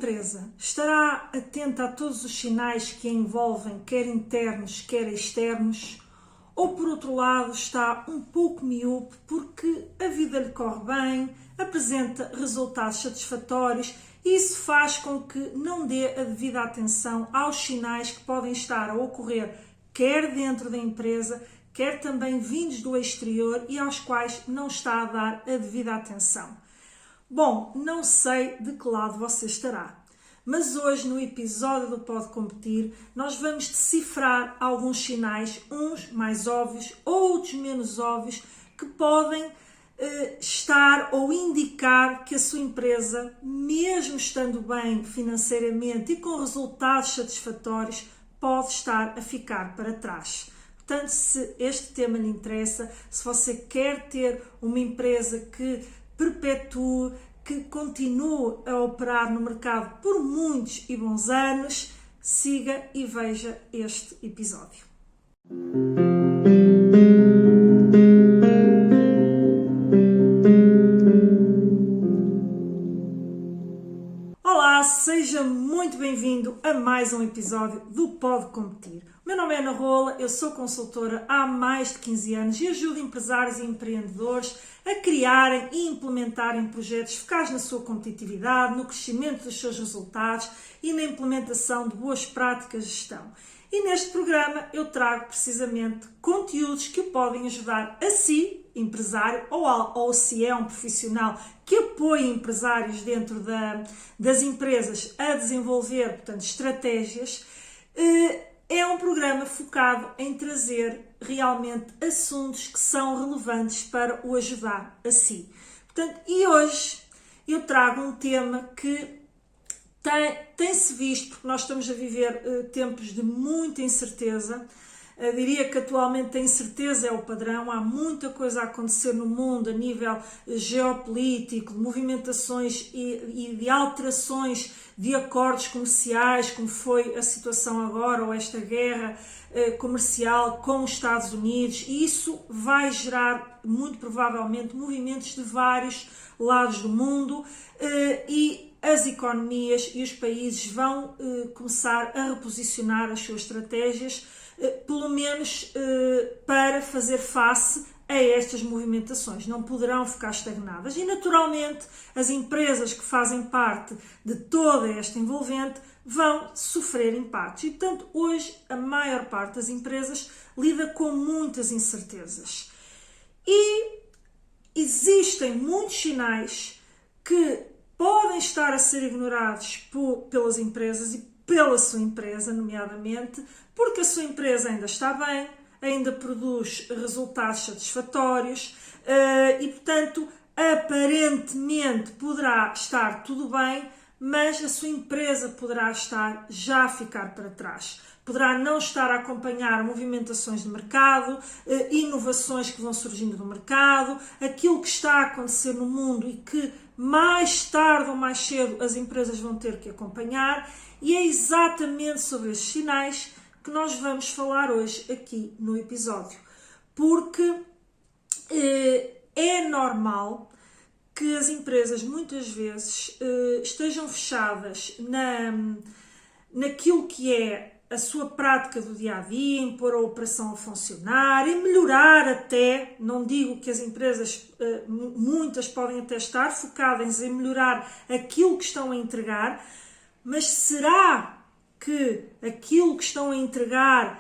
empresa estará atenta a todos os sinais que a envolvem, quer internos, quer externos? Ou, por outro lado, está um pouco miúpe porque a vida lhe corre bem, apresenta resultados satisfatórios e isso faz com que não dê a devida atenção aos sinais que podem estar a ocorrer, quer dentro da empresa, quer também vindos do exterior e aos quais não está a dar a devida atenção? Bom, não sei de que lado você estará, mas hoje no episódio do Pode Competir nós vamos decifrar alguns sinais, uns mais óbvios, outros menos óbvios, que podem estar ou indicar que a sua empresa, mesmo estando bem financeiramente e com resultados satisfatórios, pode estar a ficar para trás. Portanto, se este tema lhe interessa, se você quer ter uma empresa que perpetue, que continue a operar no mercado por muitos e bons anos, siga e veja este episódio. Olá, seja muito bem-vindo a mais um episódio do Pode Competir. O meu nome é Ana Rola, eu sou consultora há mais de 15 anos e ajudo empresários e empreendedores a criarem e implementarem projetos focados na sua competitividade, no crescimento dos seus resultados e na implementação de boas práticas de gestão. E neste programa eu trago precisamente conteúdos que o podem ajudar a si, empresário, ou se é um profissional que apoia empresários dentro das empresas a desenvolver, portanto, estratégias. É um programa focado em trazer realmente assuntos que são relevantes para o ajudar a si. Portanto, e hoje eu trago um tema que tem-se visto, porque nós estamos a viver tempos de muita incerteza. Diria que atualmente a incerteza é o padrão, há muita coisa a acontecer no mundo a nível geopolítico, de movimentações e de alterações de acordos comerciais, como foi a situação agora, ou esta guerra comercial com os Estados Unidos, e isso vai gerar, muito provavelmente, movimentos de vários lados do mundo e as economias e os países vão começar a reposicionar as suas estratégias, pelo menos para fazer face a estas movimentações. Não poderão ficar estagnadas e, naturalmente, as empresas que fazem parte de toda esta envolvente vão sofrer impactos. E, portanto, hoje a maior parte das empresas lida com muitas incertezas. E existem muitos sinais que podem estar a ser ignorados pelas empresas e pela sua empresa, nomeadamente, porque a sua empresa ainda está bem, ainda produz resultados satisfatórios e, portanto, aparentemente poderá estar tudo bem, mas a sua empresa poderá estar já a ficar para trás. Poderá não estar a acompanhar movimentações de mercado, inovações que vão surgindo no mercado, aquilo que está a acontecer no mundo e que mais tarde ou mais cedo as empresas vão ter que acompanhar, e é exatamente sobre esses sinais que nós vamos falar hoje aqui no episódio, porque é normal que as empresas muitas vezes estejam fechadas naquilo que é a sua prática do dia-a-dia, em pôr a operação a funcionar, em melhorar até, não digo que as empresas, muitas podem até estar focadas em melhorar aquilo que estão a entregar, mas será que aquilo que estão a entregar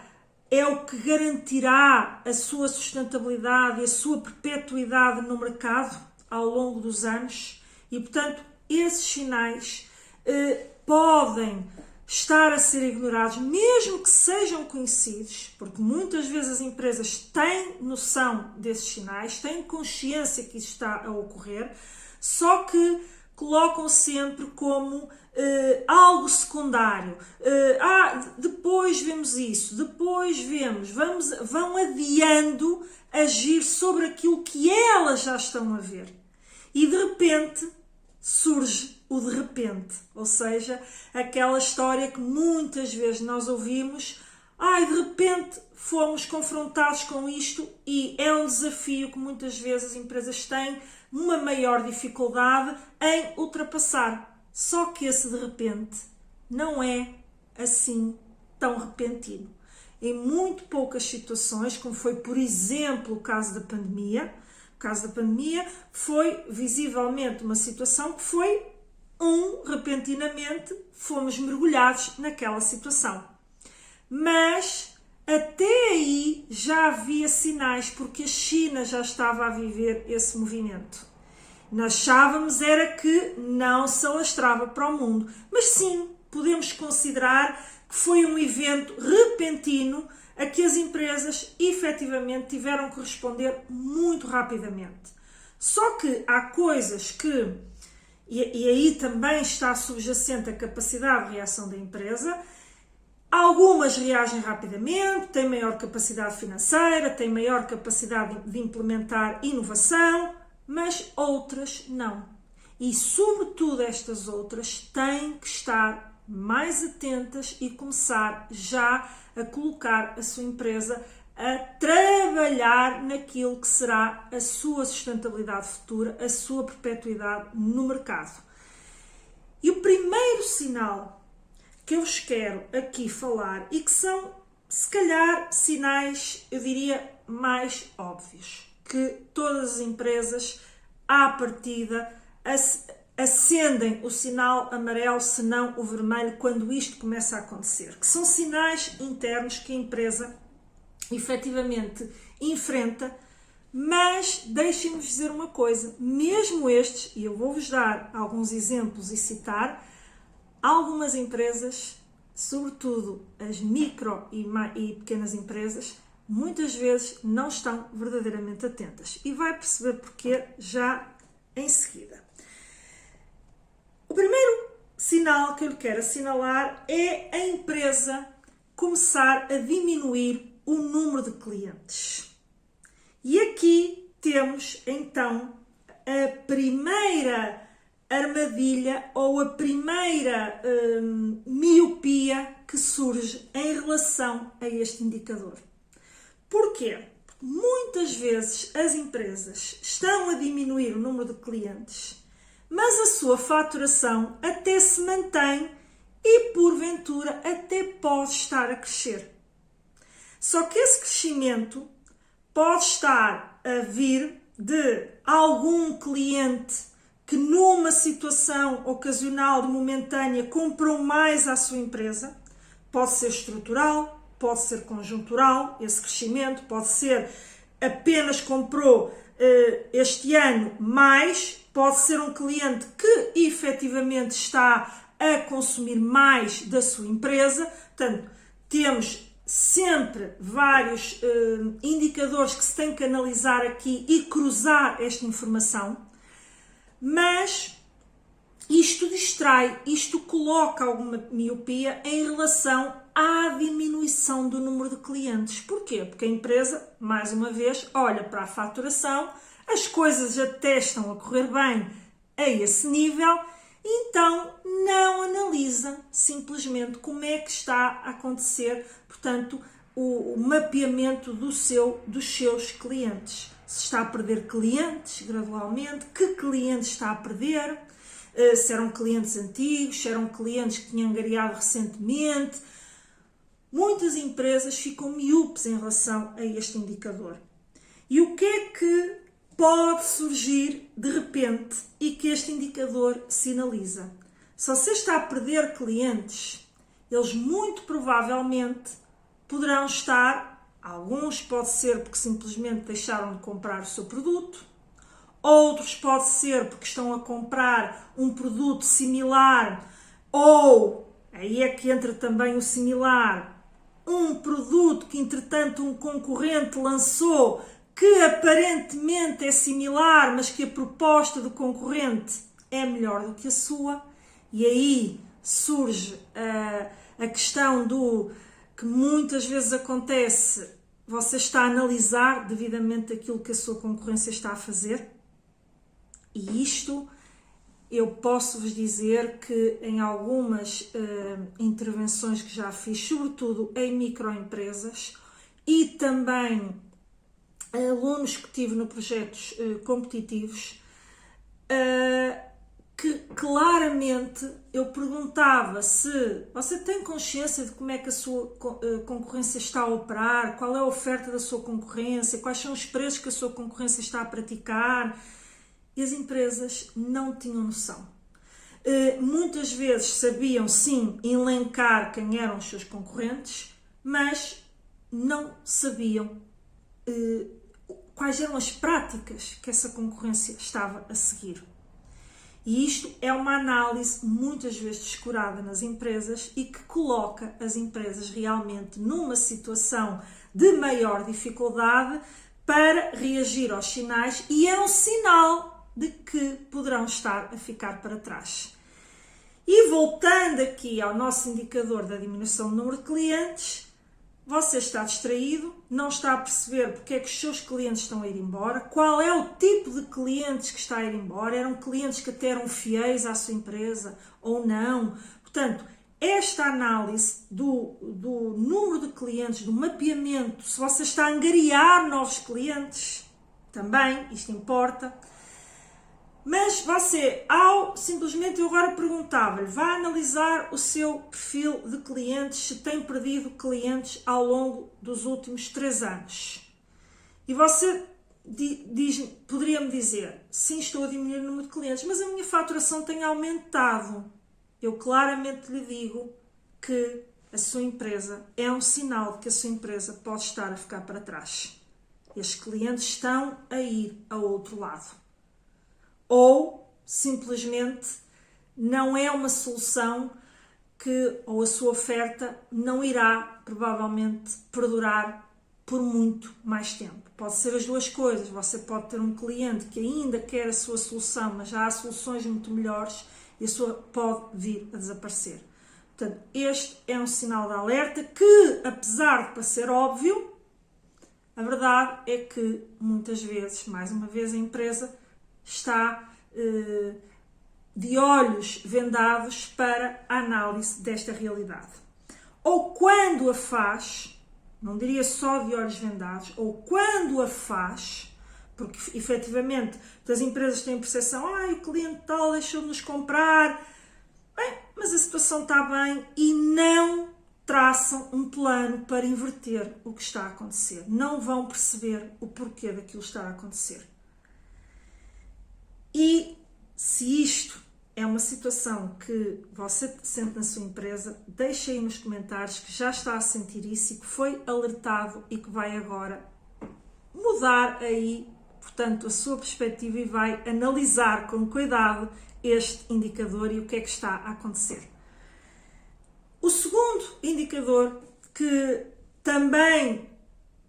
é o que garantirá a sua sustentabilidade e a sua perpetuidade no mercado ao longo dos anos? E, portanto, esses sinais podem estar a ser ignorados, mesmo que sejam conhecidos, porque muitas vezes as empresas têm noção desses sinais, têm consciência que isso está a ocorrer, só que colocam sempre como algo secundário. Depois vemos isso, depois vemos, vão adiando agir sobre aquilo que elas já estão a ver. E de repente surge o de repente, ou seja, aquela história que muitas vezes nós ouvimos, de repente fomos confrontados com isto, e é um desafio que muitas vezes as empresas têm uma maior dificuldade em ultrapassar. Só que esse de repente não é assim tão repentino. Em muito poucas situações, como foi, por exemplo, o caso da pandemia, foi visivelmente uma situação que foi repentinamente fomos mergulhados naquela situação. Mas até aí já havia sinais, porque a China já estava a viver esse movimento. Nós achávamos era que não se alastrava para o mundo, mas sim, podemos considerar que foi um evento repentino a que as empresas efetivamente tiveram que responder muito rapidamente. Só que há coisas que, e aí também está subjacente a capacidade de reação da empresa. Algumas reagem rapidamente, têm maior capacidade financeira, têm maior capacidade de implementar inovação, mas outras não. E, sobretudo, estas outras têm que estar mais atentas e começar já a colocar a sua empresa a trabalhar naquilo que será a sua sustentabilidade futura, a sua perpetuidade no mercado. E o primeiro sinal que eu vos quero aqui falar e que são, se calhar, sinais, eu diria, mais óbvios, que todas as empresas, à partida, acendem o sinal amarelo, se não o vermelho, quando isto começa a acontecer, que são sinais internos que a empresa efetivamente enfrenta. Mas deixem-me dizer uma coisa, mesmo estes, e eu vou-vos dar alguns exemplos e citar, algumas empresas, sobretudo as micro e pequenas empresas, muitas vezes não estão verdadeiramente atentas. E vai perceber porquê já em seguida. O primeiro sinal que eu lhe quero assinalar é a empresa começar a diminuir o número de clientes. E aqui temos então a primeira armadilha ou a primeira miopia que surge em relação a este indicador. Porquê? Porque muitas vezes as empresas estão a diminuir o número de clientes, mas a sua faturação até se mantém e, porventura, até pode estar a crescer. Só que esse crescimento pode estar a vir de algum cliente que numa situação ocasional e momentânea comprou mais à sua empresa. Pode ser estrutural, pode ser conjuntural, esse crescimento pode ser apenas comprou este ano mais, pode ser um cliente que efetivamente está a consumir mais da sua empresa. Portanto, temos sempre vários indicadores que se tem que analisar aqui e cruzar esta informação, mas isto distrai, isto coloca alguma miopia em relação à diminuição do número de clientes. Porquê? Porque a empresa, mais uma vez, olha para a faturação, as coisas até estão a correr bem a esse nível, então não analisa simplesmente como é que está a acontecer, portanto, o mapeamento dos seus clientes. Se está a perder clientes gradualmente, que clientes está a perder, se eram clientes antigos, se eram clientes que tinham angariado recentemente. Muitas empresas ficam míopes em relação a este indicador. E o que é que pode surgir de repente e que este indicador sinaliza? Se você está a perder clientes, eles muito provavelmente poderão estar, alguns pode ser porque simplesmente deixaram de comprar o seu produto, outros pode ser porque estão a comprar um produto similar ou, aí é que entra também o similar, um produto que entretanto um concorrente lançou que aparentemente é similar, mas que a proposta do concorrente é melhor do que a sua, e aí surge a questão do que muitas vezes acontece, você está a analisar devidamente aquilo que a sua concorrência está a fazer, e isto eu posso vos dizer que em algumas intervenções que já fiz, sobretudo em microempresas e também alunos que tive no projetos competitivos, que claramente eu perguntava se você tem consciência de como é que a sua concorrência está a operar, qual é a oferta da sua concorrência, quais são os preços que a sua concorrência está a praticar, e as empresas não tinham noção. Muitas vezes sabiam sim elencar quem eram os seus concorrentes, mas não sabiam quais eram as práticas que essa concorrência estava a seguir. E isto é uma análise muitas vezes descurada nas empresas e que coloca as empresas realmente numa situação de maior dificuldade para reagir aos sinais, e é um sinal de que poderão estar a ficar para trás. E voltando aqui ao nosso indicador da diminuição do número de clientes, você está distraído, não está a perceber porque é que os seus clientes estão a ir embora, qual é o tipo de clientes que está a ir embora, eram clientes que até eram fiéis à sua empresa ou não. Portanto, esta análise do número de clientes, do mapeamento, se você está a angariar novos clientes, também, isto importa. Mas você, simplesmente eu agora perguntava-lhe, vai analisar o seu perfil de clientes, se tem perdido clientes ao longo dos últimos 3 anos. E você poderia-me dizer, sim, estou a diminuir o número de clientes, mas a minha faturação tem aumentado. Eu claramente lhe digo que a sua empresa é um sinal de que a sua empresa pode estar a ficar para trás. Estes clientes estão a ir ao outro lado. Ou, simplesmente, não é uma solução ou a sua oferta não irá, provavelmente, perdurar por muito mais tempo. Pode ser as duas coisas. Você pode ter um cliente que ainda quer a sua solução, mas já há soluções muito melhores e a sua pode vir a desaparecer. Portanto, este é um sinal de alerta que, apesar de parecer óbvio, a verdade é que, muitas vezes, mais uma vez, a empresa está de olhos vendados para a análise desta realidade. Ou quando a faz, não diria só de olhos vendados, ou quando a faz, porque efetivamente as empresas têm a percepção, o cliente tal deixou de nos comprar, bem, mas a situação está bem, e não traçam um plano para inverter o que está a acontecer. Não vão perceber o porquê daquilo estar a acontecer. E se isto é uma situação que você sente na sua empresa, deixe aí nos comentários que já está a sentir isso e que foi alertado e que vai agora mudar aí, portanto, a sua perspectiva e vai analisar com cuidado este indicador e o que é que está a acontecer. O segundo indicador, que também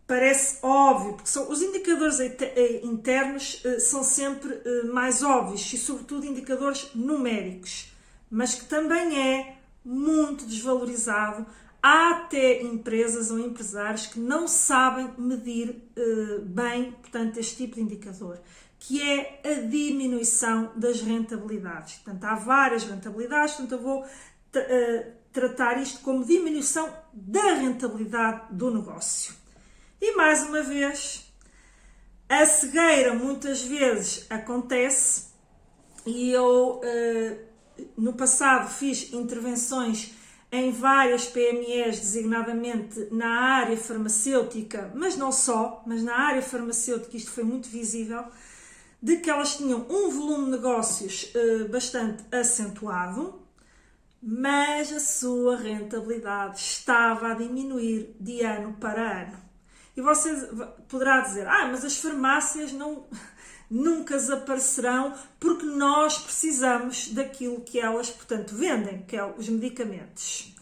parece óbvio, porque os indicadores internos são sempre mais óbvios e, sobretudo, indicadores numéricos, mas que também é muito desvalorizado. Há até empresas ou empresários que não sabem medir bem, portanto, este tipo de indicador, que é a diminuição das rentabilidades. Portanto, há várias rentabilidades, portanto, eu vou tratar isto como diminuição da rentabilidade do negócio. E mais uma vez, a cegueira muitas vezes acontece, e eu no passado fiz intervenções em várias PMEs, designadamente na área farmacêutica, mas não só, mas na área farmacêutica isto foi muito visível, de que elas tinham um volume de negócios bastante acentuado, mas a sua rentabilidade estava a diminuir de ano para ano. E você poderá dizer, mas as farmácias nunca desaparecerão porque nós precisamos daquilo que elas, portanto, vendem, que é os medicamentos.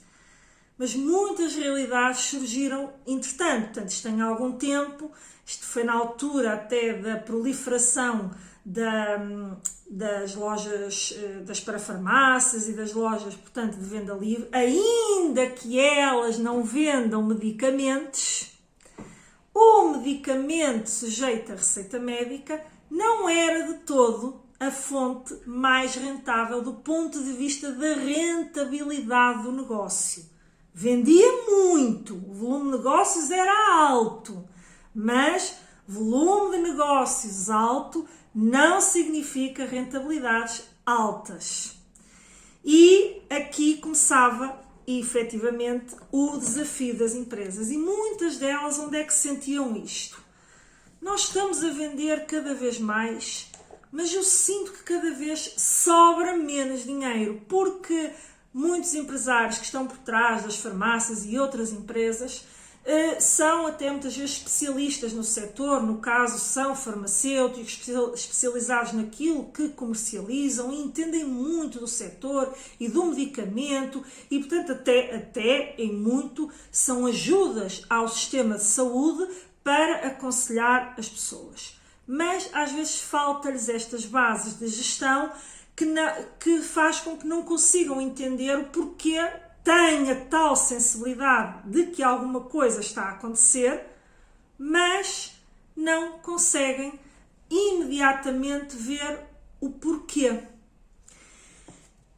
Mas muitas realidades surgiram entretanto. Portanto, isto tem algum tempo, isto foi na altura até da proliferação das lojas, das parafarmácias e das lojas, portanto, de venda livre, ainda que elas não vendam medicamentos. O medicamento sujeito à receita médica não era de todo a fonte mais rentável do ponto de vista da rentabilidade do negócio. Vendia muito, o volume de negócios era alto, mas volume de negócios alto não significa rentabilidades altas. E aqui começava, efetivamente, o desafio das empresas. E muitas delas, onde é que sentiam isto? Nós estamos a vender cada vez mais, mas eu sinto que cada vez sobra menos dinheiro, porque muitos empresários que estão por trás das farmácias e outras empresas são até muitas vezes especialistas no setor, no caso são farmacêuticos especializados naquilo que comercializam e entendem muito do setor e do medicamento e, portanto, até em muito são ajudas ao sistema de saúde para aconselhar as pessoas. Mas às vezes falta-lhes estas bases de gestão que faz com que não consigam entender o porquê têm a tal sensibilidade de que alguma coisa está a acontecer, mas não conseguem imediatamente ver o porquê.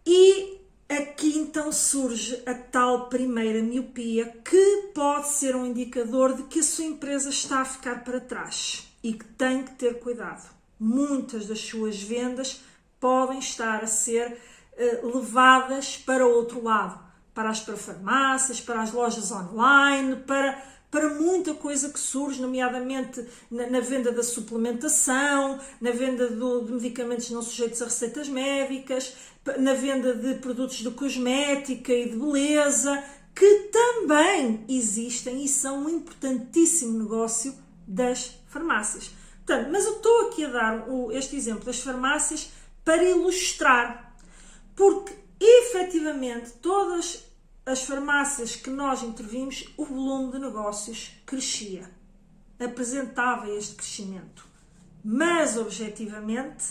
E aqui então surge a tal primeira miopia, que pode ser um indicador de que a sua empresa está a ficar para trás e que tem que ter cuidado. Muitas das suas vendas podem estar a ser levadas para outro lado, para as farmácias, para as lojas online, para muita coisa que surge, nomeadamente na venda da suplementação, na venda de medicamentos não sujeitos a receitas médicas, na venda de produtos de cosmética e de beleza, que também existem e são um importantíssimo negócio das farmácias. Portanto, mas eu estou aqui a dar este exemplo das farmácias para ilustrar, porque efetivamente todas as farmácias que nós intervimos, o volume de negócios crescia, apresentava este crescimento, mas objetivamente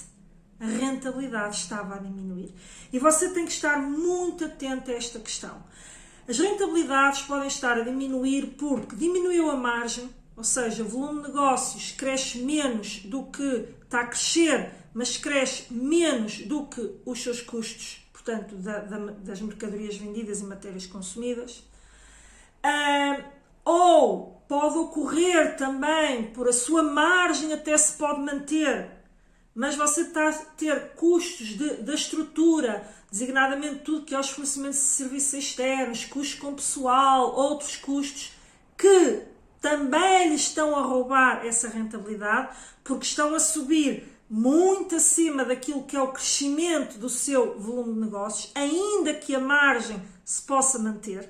a rentabilidade estava a diminuir. E você tem que estar muito atento a esta questão. As rentabilidades podem estar a diminuir porque diminuiu a margem, ou seja, o volume de negócios cresce menos do que está a crescer, mas cresce menos do que os seus custos, portanto, das mercadorias vendidas e matérias consumidas. Ou pode ocorrer também, por a sua margem até se pode manter, mas você está a ter custos da estrutura, designadamente tudo que é os fornecimentos de serviços externos, custos com pessoal, outros custos, que também lhe estão a roubar essa rentabilidade, porque estão a subir muito acima daquilo que é o crescimento do seu volume de negócios, ainda que a margem se possa manter,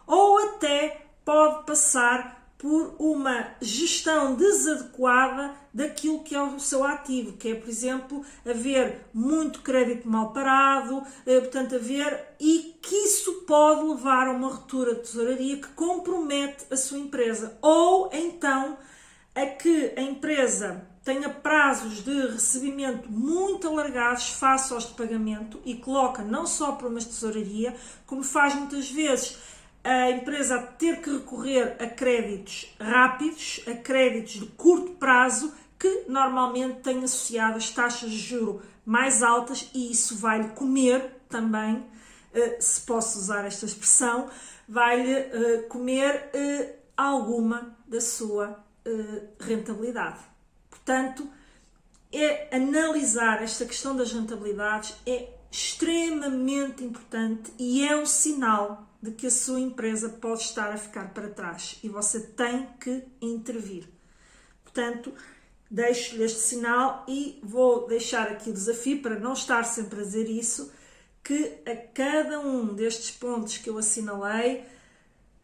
ou até pode passar por uma gestão desadequada daquilo que é o seu ativo, que é, por exemplo, haver muito crédito mal parado, portanto, e que isso pode levar a uma ruptura de tesouraria que compromete a sua empresa, ou então a que a empresa tenha prazos de recebimento muito alargados face aos de pagamento e coloca não só problemas de tesouraria, como faz muitas vezes a empresa a ter que recorrer a créditos rápidos, a créditos de curto prazo, que normalmente têm associadas taxas de juros mais altas, e isso vai-lhe comer também, se posso usar esta expressão, vai-lhe comer alguma da sua rentabilidade. Portanto, analisar esta questão das rentabilidades é extremamente importante e é um sinal de que a sua empresa pode estar a ficar para trás e você tem que intervir. Portanto, deixo-lhe este sinal e vou deixar aqui o desafio, para não estar sempre a dizer isso, que a cada um destes pontos que eu assinalei,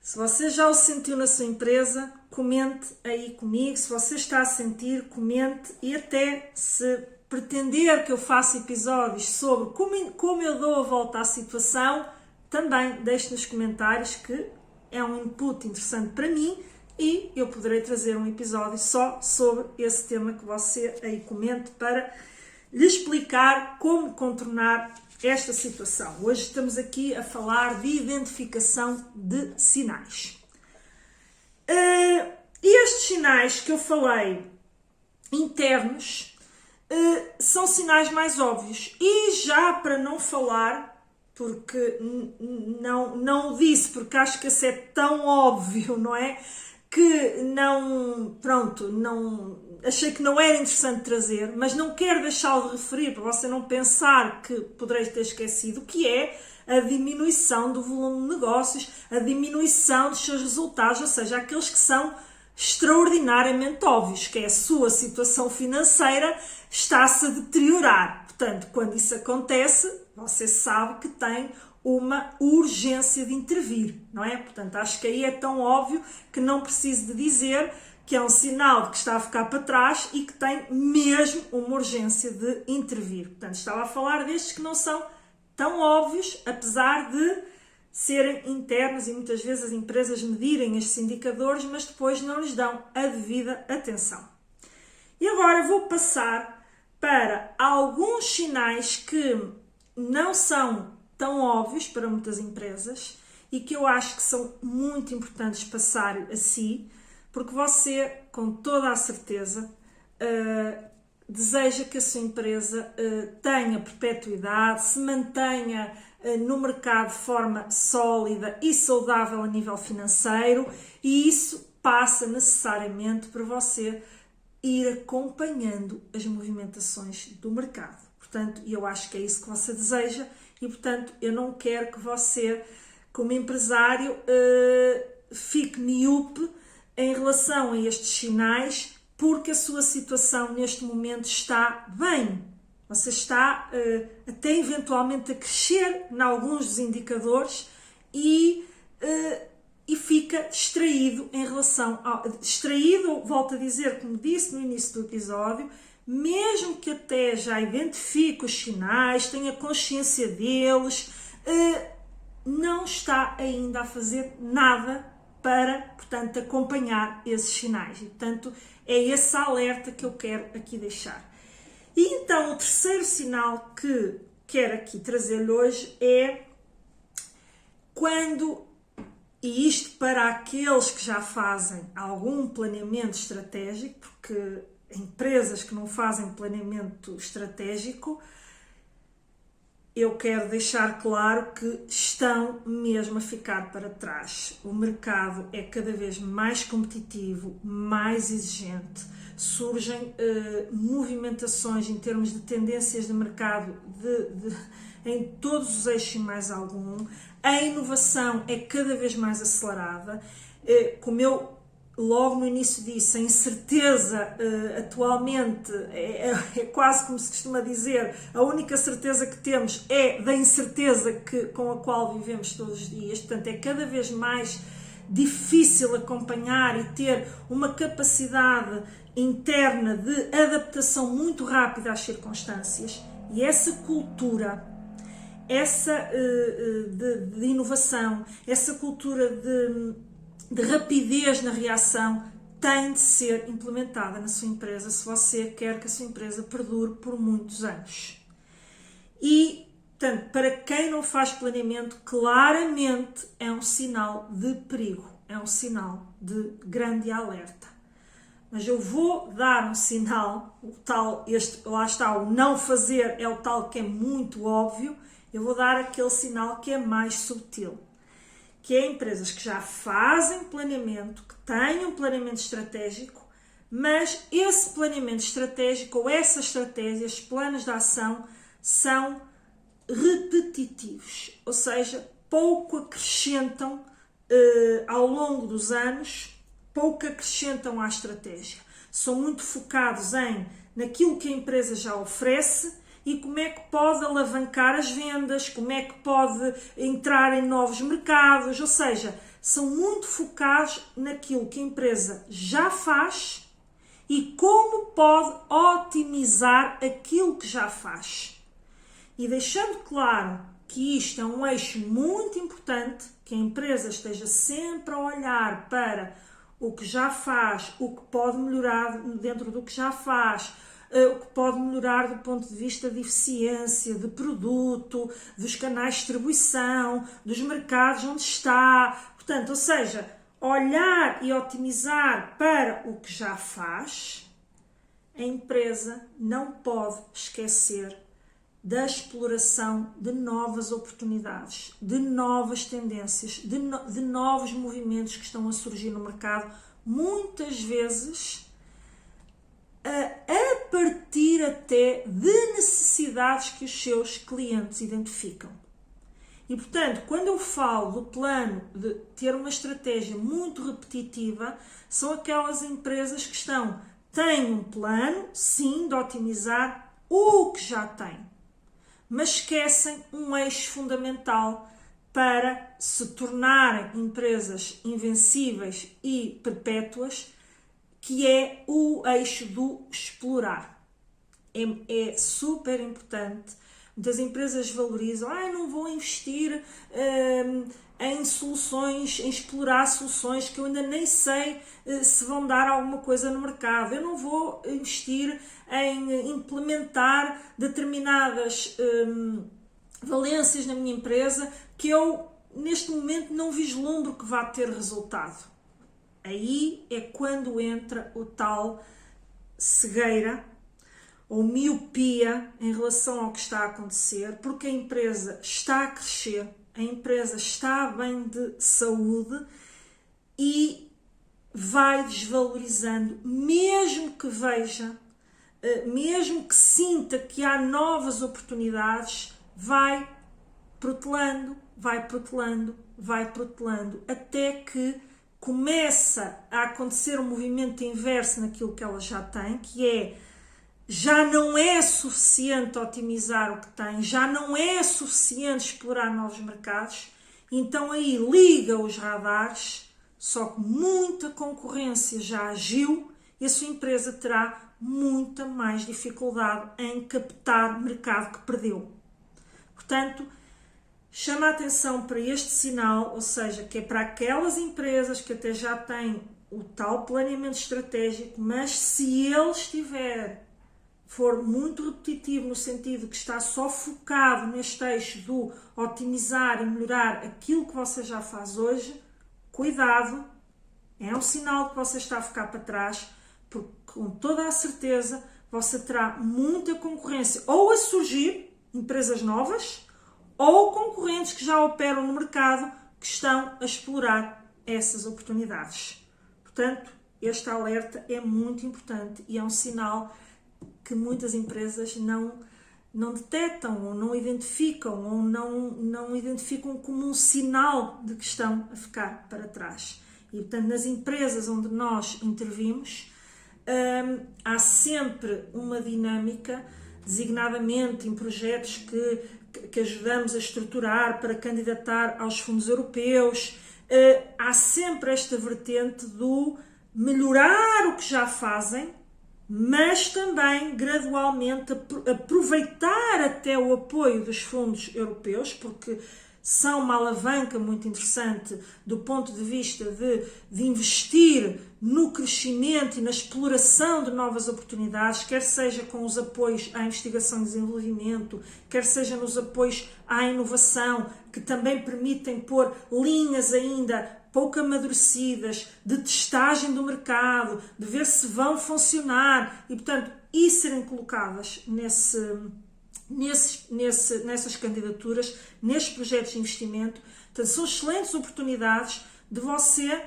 se você já o sentiu na sua empresa, comente aí comigo. Se você está a sentir, comente, e até se pretender que eu faça episódios sobre como eu dou a volta à situação, também deixe nos comentários, que é um input interessante para mim e eu poderei trazer um episódio só sobre esse tema que você aí comente, para lhe explicar como contornar esta situação. Hoje estamos aqui a falar de identificação de sinais. E estes sinais que eu falei, internos, são sinais mais óbvios. E já para não falar, porque não o disse, porque acho que esse é tão óbvio, não é? que não, pronto, não achei que não era interessante trazer, mas não quero deixá-lo de referir para você não pensar que poderei ter esquecido, que é a diminuição do volume de negócios, a diminuição dos seus resultados, ou seja, aqueles que são extraordinariamente óbvios, que é a sua situação financeira está-se a deteriorar. Portanto, quando isso acontece, você sabe que tem uma urgência de intervir, não é? Portanto, acho que aí é tão óbvio que não preciso de dizer que é um sinal de que está a ficar para trás e que tem mesmo uma urgência de intervir. Portanto, estava a falar destes que não são tão óbvios, apesar de serem internos e muitas vezes as empresas medirem estes indicadores, mas depois não lhes dão a devida atenção. E agora vou passar para alguns sinais que não são tão óbvios para muitas empresas e que eu acho que são muito importantes passar a si, porque você, com toda a certeza, deseja que a sua empresa tenha perpetuidade, se mantenha no mercado de forma sólida e saudável a nível financeiro, e isso passa necessariamente por você ir acompanhando as movimentações do mercado. Portanto, eu acho que é isso que você deseja e, portanto, eu não quero que você, como empresário, fique miúpe em relação a estes sinais, porque a sua situação neste momento está bem. Você está até eventualmente a crescer em alguns dos indicadores e fica distraído em relação ao... Distraído, volto a dizer, como disse no início do episódio, mesmo que até já identifique os sinais, tenha consciência deles, não está ainda a fazer nada para, portanto, acompanhar esses sinais. E, portanto, é esse alerta que eu quero aqui deixar. E então, o terceiro sinal que quero aqui trazer-lhe hoje é quando, e isto para aqueles que já fazem algum planeamento estratégico, porque empresas que não fazem planeamento estratégico, eu quero deixar claro que estão mesmo a ficar para trás. O mercado é cada vez mais competitivo, mais exigente. Surgem movimentações em termos de tendências de mercado em todos os eixos e mais algum. A inovação é cada vez mais acelerada. Como eu logo no início disse, a incerteza atualmente é quase como se costuma dizer, a única certeza que temos é da incerteza com a qual vivemos todos os dias. Portanto, é cada vez mais difícil acompanhar e ter uma capacidade interna de adaptação muito rápida às circunstâncias. E essa cultura, de inovação, essa cultura de rapidez na reação tem de ser implementada na sua empresa se você quer que a sua empresa perdure por muitos anos. E, portanto, para quem não faz planeamento, claramente é um sinal de perigo, é um sinal de grande alerta. Mas eu vou dar um sinal, o tal, lá está, o não fazer é o tal que é muito óbvio, eu vou dar aquele sinal que é mais subtil, que é empresas que já fazem planeamento, que têm um planeamento estratégico, mas esse planeamento estratégico ou essa estratégia, esses planos de ação, são repetitivos, ou seja, pouco acrescentam ao longo dos anos, pouco acrescentam à estratégia. São muito focados naquilo que a empresa já oferece e como é que pode alavancar as vendas, como é que pode entrar em novos mercados, ou seja, são muito focados naquilo que a empresa já faz e como pode otimizar aquilo que já faz. E deixando claro que isto é um eixo muito importante, que a empresa esteja sempre a olhar para o que já faz, o que pode melhorar dentro do que já faz, o que pode melhorar do ponto de vista de eficiência, de produto, dos canais de distribuição, dos mercados onde está. Portanto, ou seja, olhar e otimizar para o que já faz, a empresa não pode esquecer da exploração de novas oportunidades, de novas tendências, de novos movimentos que estão a surgir no mercado, muitas vezes a partir até de necessidades que os seus clientes identificam. E, portanto, quando eu falo do plano de ter uma estratégia muito repetitiva, são aquelas empresas que têm um plano, sim, de otimizar o que já têm, mas esquecem um eixo fundamental para se tornarem empresas invencíveis e perpétuas, que é o eixo do explorar. É super importante. Muitas empresas valorizam, não vou investir em soluções, em explorar soluções que eu ainda nem sei se vão dar alguma coisa no mercado. Eu não vou investir em implementar determinadas valências na minha empresa que eu, neste momento, não vislumbro que vá ter resultado. Aí é quando entra o tal cegueira ou miopia em relação ao que está a acontecer, porque a empresa está a crescer, a empresa está bem de saúde e vai desvalorizando, mesmo que veja, mesmo que sinta que há novas oportunidades, vai protelando, até que começa a acontecer um movimento inverso naquilo que ela já tem, que é, já não é suficiente otimizar o que tem, já não é suficiente explorar novos mercados, então aí liga os radares, só que muita concorrência já agiu e a sua empresa terá muita mais dificuldade em captar mercado que perdeu. Portanto, chama a atenção para este sinal, ou seja, que é para aquelas empresas que até já têm o tal planeamento estratégico, mas se ele for muito repetitivo no sentido que está só focado neste eixo do otimizar e melhorar aquilo que você já faz hoje, cuidado, é um sinal que você está a ficar para trás, porque com toda a certeza você terá muita concorrência ou a surgir, empresas novas, ou concorrentes que já operam no mercado que estão a explorar essas oportunidades. Portanto, este alerta é muito importante e é um sinal que muitas empresas não detectam ou não identificam ou não identificam como um sinal de que estão a ficar para trás. E, portanto, nas empresas onde nós intervimos, há sempre uma dinâmica, designadamente em projetos que ajudamos a estruturar para candidatar aos fundos europeus, há sempre esta vertente do melhorar o que já fazem, mas também gradualmente aproveitar até o apoio dos fundos europeus, porque são uma alavanca muito interessante do ponto de vista de investir no crescimento e na exploração de novas oportunidades, quer seja com os apoios à investigação e desenvolvimento, quer seja nos apoios à inovação, que também permitem pôr linhas ainda pouco amadurecidas de testagem do mercado, de ver se vão funcionar e, portanto, e serem colocadas nessas candidaturas, nestes projetos de investimento. Portanto, são excelentes oportunidades de você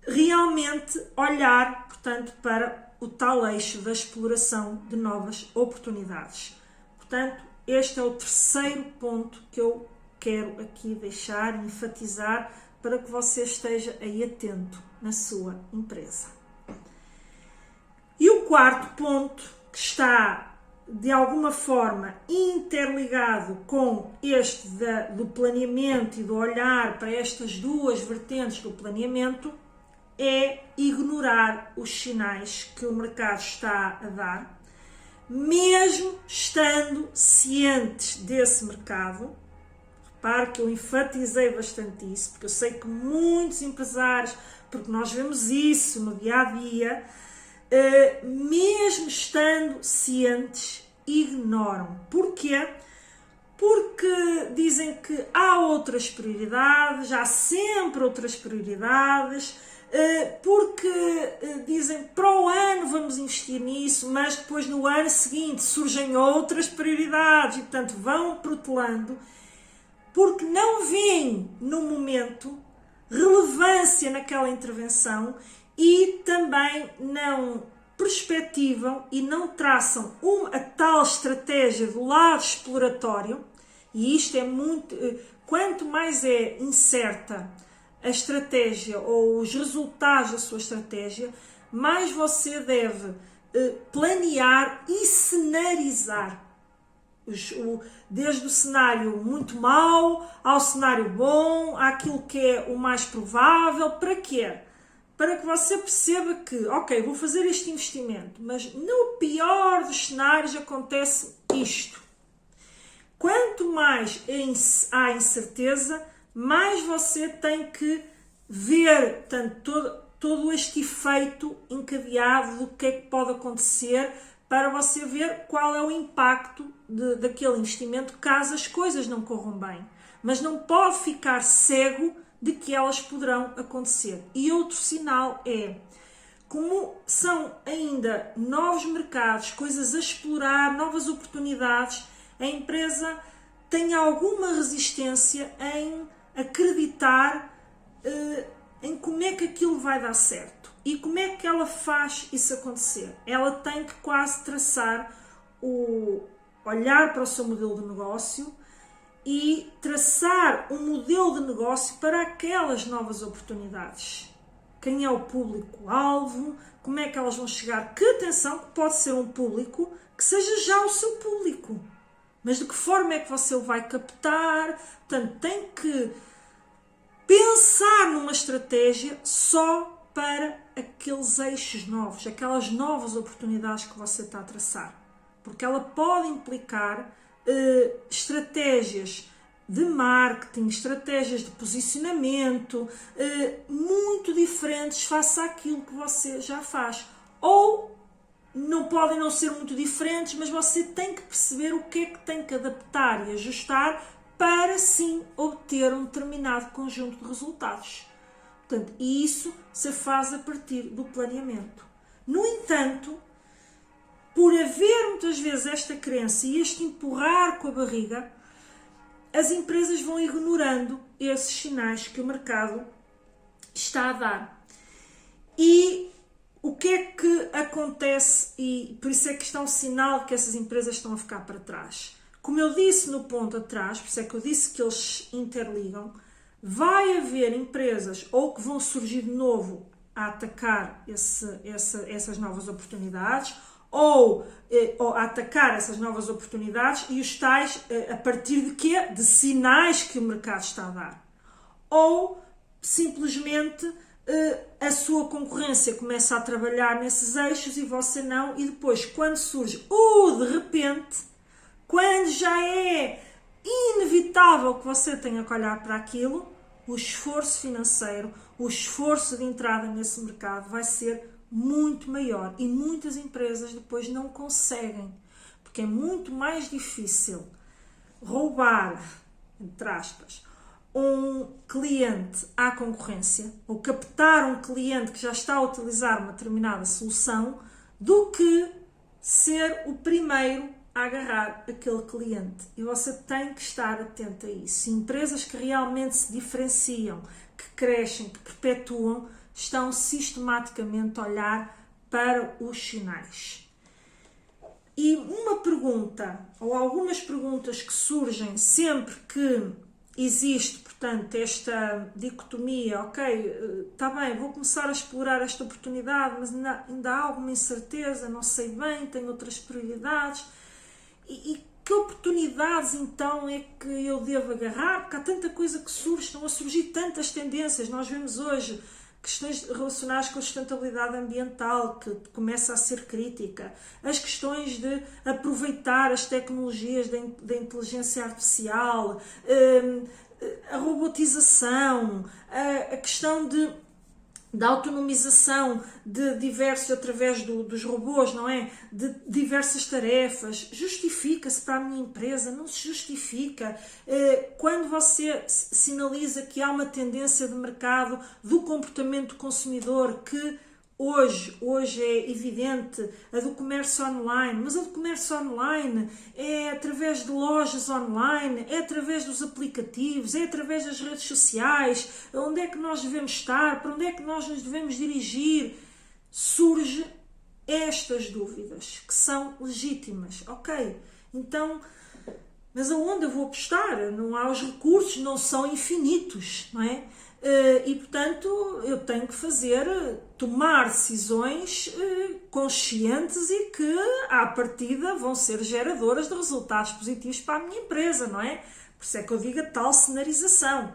realmente olhar, portanto, para o tal eixo da exploração de novas oportunidades. Portanto, este é o terceiro ponto que eu quero aqui deixar, enfatizar, para que você esteja aí atento na sua empresa. E o quarto ponto, que está de alguma forma interligado com este do planeamento e do olhar para estas duas vertentes do planeamento, é ignorar os sinais que o mercado está a dar, mesmo estando cientes desse mercado. Repare que eu enfatizei bastante isso, porque eu sei que muitos empresários, porque nós vemos isso no dia-a-dia, mesmo estando cientes, ignoram. Porquê? Porque dizem que há outras prioridades, há sempre outras prioridades, porque dizem para o ano vamos investir nisso, mas depois no ano seguinte surgem outras prioridades e, portanto, vão protelando, porque não veem no momento relevância naquela intervenção e também não perspectivam e não traçam a tal estratégia do lado exploratório, e isto é muito... Quanto mais é incerta a estratégia ou os resultados da sua estratégia, mais você deve planear e cenarizar. Desde o cenário muito mau ao cenário bom, àquilo que é o mais provável. Para quê? Para que você perceba que, ok, vou fazer este investimento, mas no pior dos cenários acontece isto. Quanto mais há incerteza, mais você tem que ver todo este efeito encadeado do que é que pode acontecer, para você ver qual é o impacto daquele investimento caso as coisas não corram bem. Mas não pode ficar cego de que elas poderão acontecer. E outro sinal é, como são ainda novos mercados, coisas a explorar, novas oportunidades, a empresa tem alguma resistência em acreditar em como é que aquilo vai dar certo. E como é que ela faz isso acontecer? Ela tem que quase traçar olhar para o seu modelo de negócio e traçar um modelo de negócio para aquelas novas oportunidades. Quem é o público-alvo? Como é que elas vão chegar? Que atenção, que pode ser um público que seja já o seu público. Mas de que forma é que você o vai captar? Portanto, tem que pensar numa estratégia só para aqueles eixos novos, aquelas novas oportunidades que você está a traçar. Porque ela pode implicar estratégias de marketing, estratégias de posicionamento, muito diferentes face àquilo que você já faz. Ou não podem não ser muito diferentes, mas você tem que perceber o que é que tem que adaptar e ajustar para sim obter um determinado conjunto de resultados. Portanto, e isso se faz a partir do planeamento. No entanto, por haver muitas vezes esta crença e este empurrar com a barriga, as empresas vão ignorando esses sinais que o mercado está a dar. E o que é que acontece? E por isso é que está um sinal que essas empresas estão a ficar para trás. Como eu disse no ponto atrás, por isso é que eu disse que eles interligam, vai haver empresas ou que vão surgir de novo a atacar essas novas oportunidades, ou a atacar essas novas oportunidades e os tais a partir de quê? De sinais que o mercado está a dar. Ou simplesmente a sua concorrência começa a trabalhar nesses eixos e você não, e depois quando surge de repente, quando já é inevitável que você tenha que olhar para aquilo, o esforço financeiro, o esforço de entrada nesse mercado vai ser muito maior e muitas empresas depois não conseguem, porque é muito mais difícil roubar, entre aspas, um cliente à concorrência ou captar um cliente que já está a utilizar uma determinada solução do que ser o primeiro a agarrar aquele cliente. E você tem que estar atento a isso. Empresas que realmente se diferenciam, que crescem, que perpetuam, estão sistematicamente a olhar para os sinais. E uma pergunta, ou algumas perguntas que surgem sempre que existe, portanto, esta dicotomia, ok, está bem, vou começar a explorar esta oportunidade, mas ainda há alguma incerteza, não sei bem, tenho outras prioridades. E que oportunidades então é que eu devo agarrar? Porque há tanta coisa que surge, estão a surgir tantas tendências. Nós vemos hoje questões relacionadas com a sustentabilidade ambiental, que começa a ser crítica, as questões de aproveitar as tecnologias da inteligência artificial, a robotização, a questão da autonomização de diversos, através dos robôs, não é? De diversas tarefas. Justifica-se para a minha empresa? Não se justifica. Quando você sinaliza que há uma tendência de mercado do comportamento do consumidor que Hoje é evidente a do comércio online, mas a do comércio online é através de lojas online, é através dos aplicativos, é através das redes sociais, onde é que nós devemos estar, para onde é que nós nos devemos dirigir. Surge estas dúvidas, que são legítimas, ok? Então, mas aonde eu vou apostar? Não há os recursos, não são infinitos, não é? E, portanto, eu tenho que tomar decisões conscientes e que, à partida, vão ser geradoras de resultados positivos para a minha empresa, não é? Por isso é que eu digo a tal cenarização.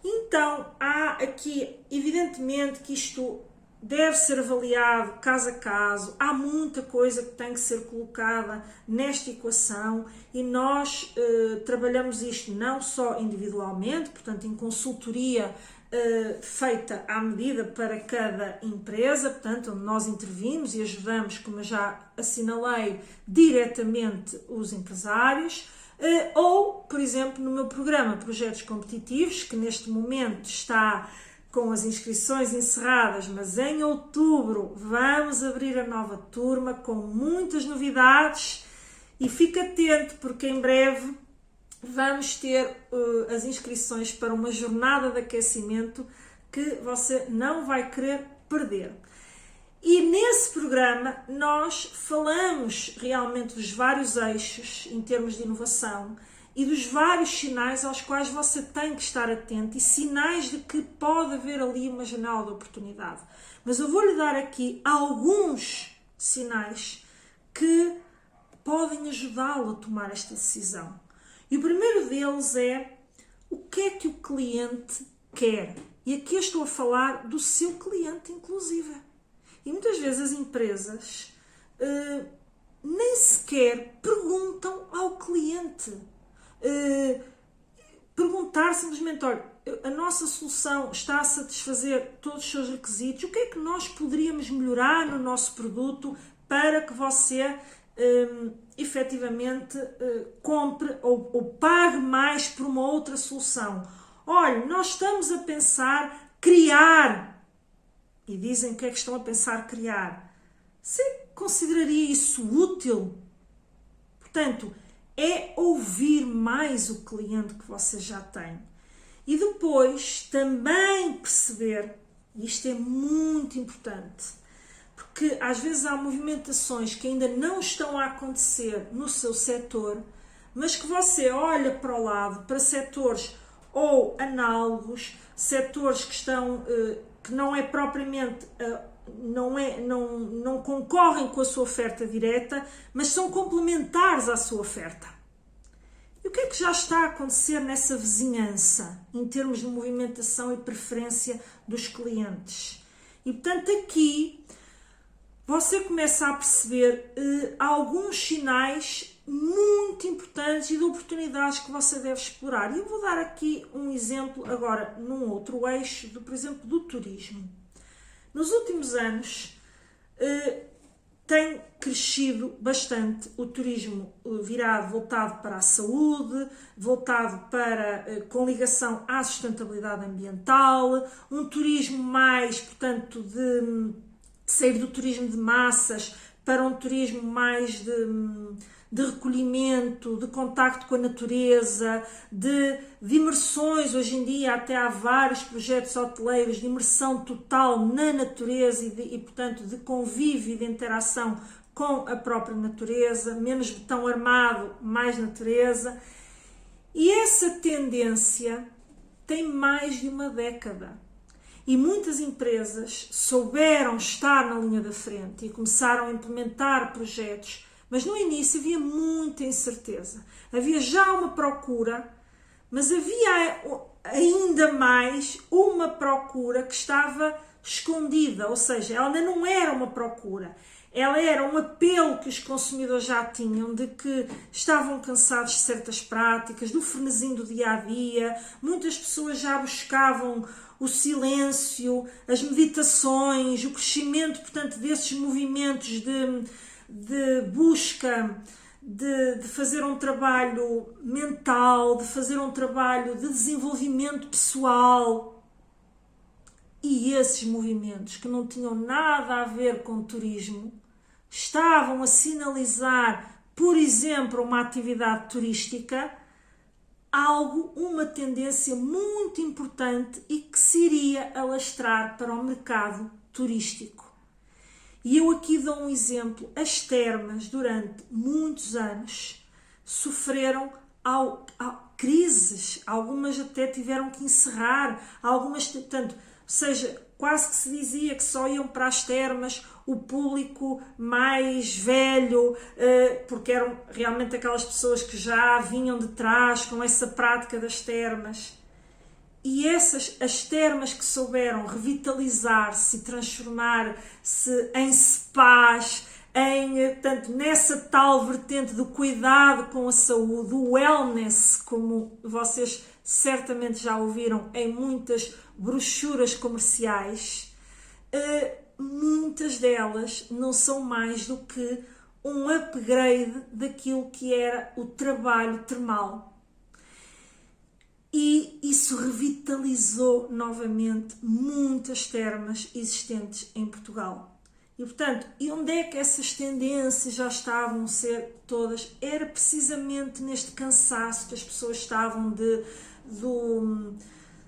Então, há aqui, evidentemente, que isto deve ser avaliado caso a caso, há muita coisa que tem que ser colocada nesta equação e nós trabalhamos isto não só individualmente, portanto em consultoria feita à medida para cada empresa, portanto onde nós intervimos e ajudamos, como eu já assinalei, diretamente os empresários, ou, por exemplo, no meu programa Projetos Competitivos, que neste momento está com as inscrições encerradas, mas em outubro vamos abrir a nova turma com muitas novidades e fique atento porque em breve vamos ter as inscrições para uma jornada de aquecimento que você não vai querer perder. E nesse programa nós falamos realmente dos vários eixos em termos de inovação e dos vários sinais aos quais você tem que estar atento e sinais de que pode haver ali uma janela de oportunidade. Mas eu vou-lhe dar aqui alguns sinais que podem ajudá-lo a tomar esta decisão. E o primeiro deles é o que é que o cliente quer. E aqui eu estou a falar do seu cliente, inclusive. E muitas vezes as empresas nem sequer perguntam ao cliente. Perguntar simplesmente, olha, a nossa solução está a satisfazer todos os seus requisitos, o que é que nós poderíamos melhorar no nosso produto para que você efetivamente compre ou pague mais por uma outra solução. Olha, nós estamos a pensar criar, e dizem que é que estão a pensar criar. Você consideraria isso útil? Portanto, é ouvir mais o cliente que você já tem. E depois também perceber, e isto é muito importante, porque às vezes há movimentações que ainda não estão a acontecer no seu setor, mas que você olha para o lado, para setores ou análogos, setores que estão, que não é propriamente, não concorrem com a sua oferta direta, mas são complementares à sua oferta. E o que é que já está a acontecer nessa vizinhança, em termos de movimentação e preferência dos clientes? E, portanto, aqui você começa a perceber alguns sinais muito importantes e de oportunidades que você deve explorar. E eu vou dar aqui um exemplo agora num outro eixo, por exemplo, do turismo. Nos últimos anos tem crescido bastante o turismo voltado para a saúde, voltado com ligação à sustentabilidade ambiental, um turismo mais, portanto, de sair do turismo de massas para um turismo mais de recolhimento, de contacto com a natureza, de imersões. Hoje em dia até há vários projetos hoteleiros de imersão total na natureza e portanto, de convívio e de interação com a própria natureza, menos betão armado, mais natureza. E essa tendência tem mais de uma década. E muitas empresas souberam estar na linha da frente e começaram a implementar projetos, mas no início havia muita incerteza. Havia já uma procura, mas havia ainda mais uma procura que estava escondida, ou seja, ela ainda não era uma procura. Ela era um apelo que os consumidores já tinham de que estavam cansados de certas práticas, do frenesim do dia-a-dia. Muitas pessoas já buscavam o silêncio, as meditações, o crescimento, portanto, desses movimentos de busca, de fazer um trabalho mental, de fazer um trabalho de desenvolvimento pessoal. E esses movimentos que não tinham nada a ver com turismo estavam a sinalizar, por exemplo, uma atividade turística, uma tendência muito importante e que se iria alastrar para o mercado turístico. E eu aqui dou um exemplo. As termas, durante muitos anos, sofreram crises. Algumas até tiveram que encerrar. Portanto, ou seja, quase que se dizia que só iam para as termas o público mais velho, porque eram realmente aquelas pessoas que já vinham de trás com essa prática das termas. E as termas que souberam revitalizar-se e transformar-se em spas, portanto, nessa tal vertente do cuidado com a saúde, do wellness, como vocês certamente já ouviram em muitas brochuras comerciais, muitas delas não são mais do que um upgrade daquilo que era o trabalho termal. E isso revitalizou novamente muitas termas existentes em Portugal. E, portanto, onde é que essas tendências já estavam a ser todas? Era precisamente neste cansaço que as pessoas estavam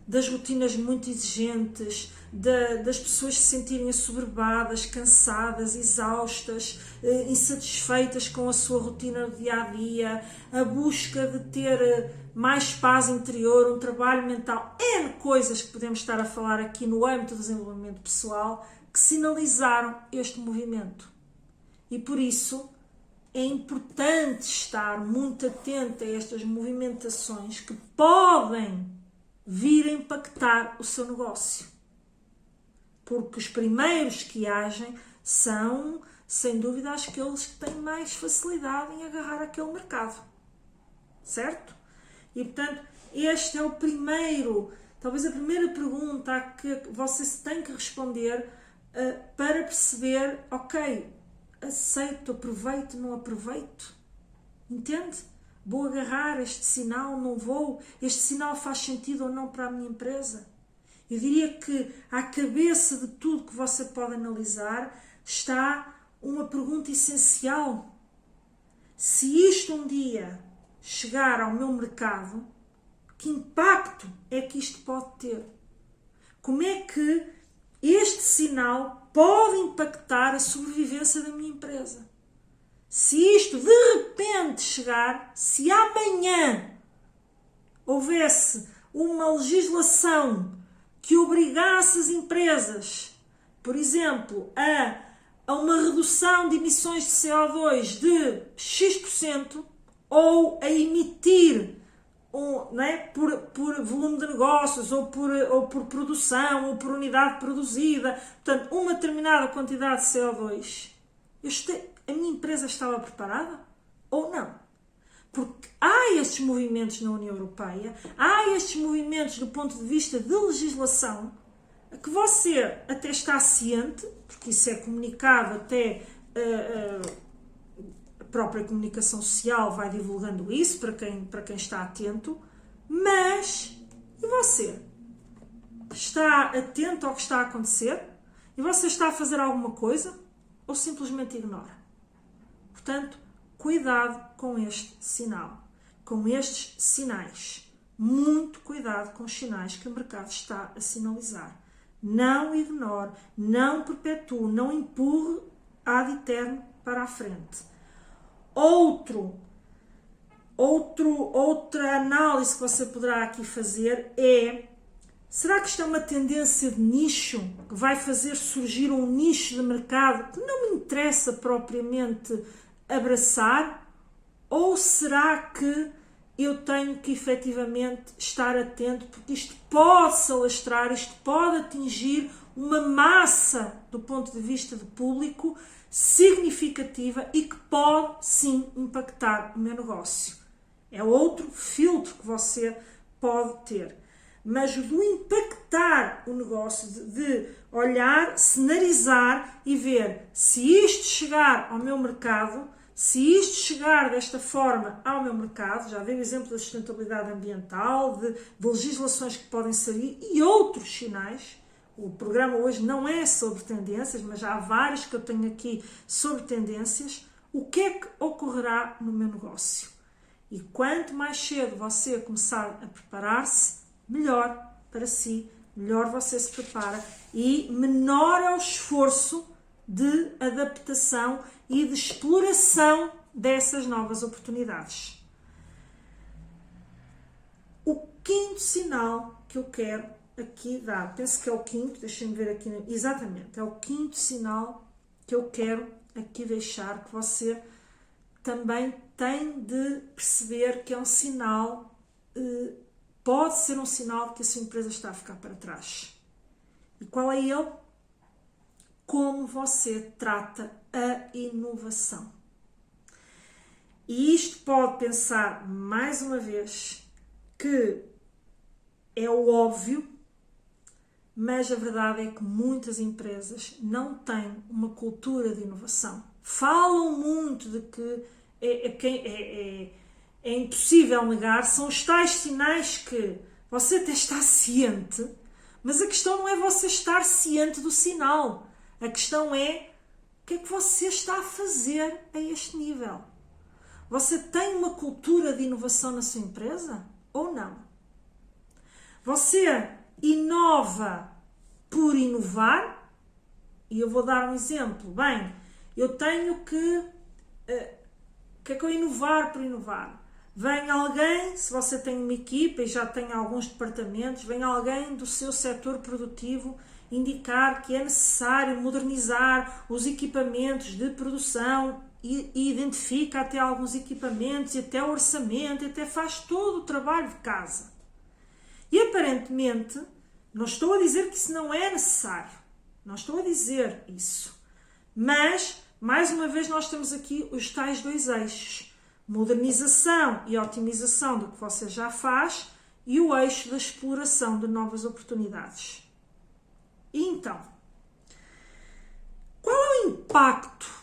das rotinas muito exigentes, das pessoas se sentirem assoberbadas, cansadas, exaustas, insatisfeitas com a sua rotina no dia-a-dia, a busca de ter mais paz interior, um trabalho mental, N coisas que podemos estar a falar aqui no âmbito do desenvolvimento pessoal, que sinalizaram este movimento. E por isso é importante estar muito atento a estas movimentações que podem vir a impactar o seu negócio. Porque os primeiros que agem são, sem dúvida, aqueles que têm mais facilidade em agarrar aquele mercado. Certo? E, portanto, este é o primeiro, talvez a primeira pergunta a que você se tem que responder para perceber, ok, aceito, aproveito, não aproveito? Entende? Vou agarrar este sinal, não vou? Este sinal faz sentido ou não para a minha empresa? Eu diria que à cabeça de tudo que você pode analisar está uma pergunta essencial. Se isto um dia chegar ao meu mercado, que impacto é que isto pode ter? Como é que este sinal pode impactar a sobrevivência da minha empresa? Se isto de repente chegar, se amanhã houvesse uma legislação que obrigasse as empresas, por exemplo, a uma redução de emissões de CO2 de X%, ou a emitir por volume de negócios, ou por produção, ou por unidade produzida, portanto, uma determinada quantidade de CO2, a minha empresa estava preparada ou não? Porque há estes movimentos na União Europeia, há estes movimentos do ponto de vista de legislação, a que você até está ciente, porque isso é comunicado até a própria comunicação social vai divulgando isso para quem está atento, mas e você? Está atento ao que está a acontecer? E você está a fazer alguma coisa? Ou simplesmente ignora? Portanto, cuidado com este sinal, com estes sinais. Muito cuidado com os sinais que o mercado está a sinalizar. Não ignore, não perpetue, não empurre ad eterno para a frente. Outra análise que você poderá aqui fazer é: será que isto é uma tendência de nicho que vai fazer surgir um nicho de mercado que não me interessa propriamente abraçar? Ou será que eu tenho que efetivamente estar atento, porque isto pode se alastrar, isto pode atingir uma massa do ponto de vista do público significativa e que pode sim impactar o meu negócio? É outro filtro que você pode ter. Mas o do impactar o negócio, de olhar, cenarizar e ver se isto chegar ao meu mercado, se isto chegar desta forma ao meu mercado, já dei o exemplo da sustentabilidade ambiental, de legislações que podem sair e outros sinais, o programa hoje não é sobre tendências, mas já há vários que eu tenho aqui sobre tendências. O que é que ocorrerá no meu negócio? E quanto mais cedo você começar a preparar-se, melhor para si, melhor você se prepara e menor é o esforço de adaptação e de exploração dessas novas oportunidades. O quinto sinal que eu quero aqui dar, penso que é o quinto, deixem-me ver aqui, exatamente, é o quinto sinal que eu quero aqui deixar, que você também tem de perceber que é um sinal, pode ser um sinal de que a sua empresa está a ficar para trás. E qual é ele? Como você trata a inovação. E isto pode pensar, mais uma vez, que é o óbvio, mas a verdade é que muitas empresas não têm uma cultura de inovação. Falam muito de que é impossível negar, são os tais sinais que você até está ciente, mas a questão não é você estar ciente do sinal. A questão é o que é que você está a fazer a este nível. Você tem uma cultura de inovação na sua empresa ou não? Você inova por inovar? E eu vou dar um exemplo. Bem, eu tenho que... O que é que eu inovar por inovar? Vem alguém, se você tem uma equipa e já tem alguns departamentos, vem alguém do seu setor produtivo indicar que é necessário modernizar os equipamentos de produção e identifica até alguns equipamentos e até o orçamento, e até faz todo o trabalho de casa. E aparentemente, não estou a dizer que isso não é necessário, não estou a dizer isso, mas, mais uma vez, nós temos aqui os tais dois eixos, modernização e otimização do que você já faz e o eixo da exploração de novas oportunidades. E então, qual é o impacto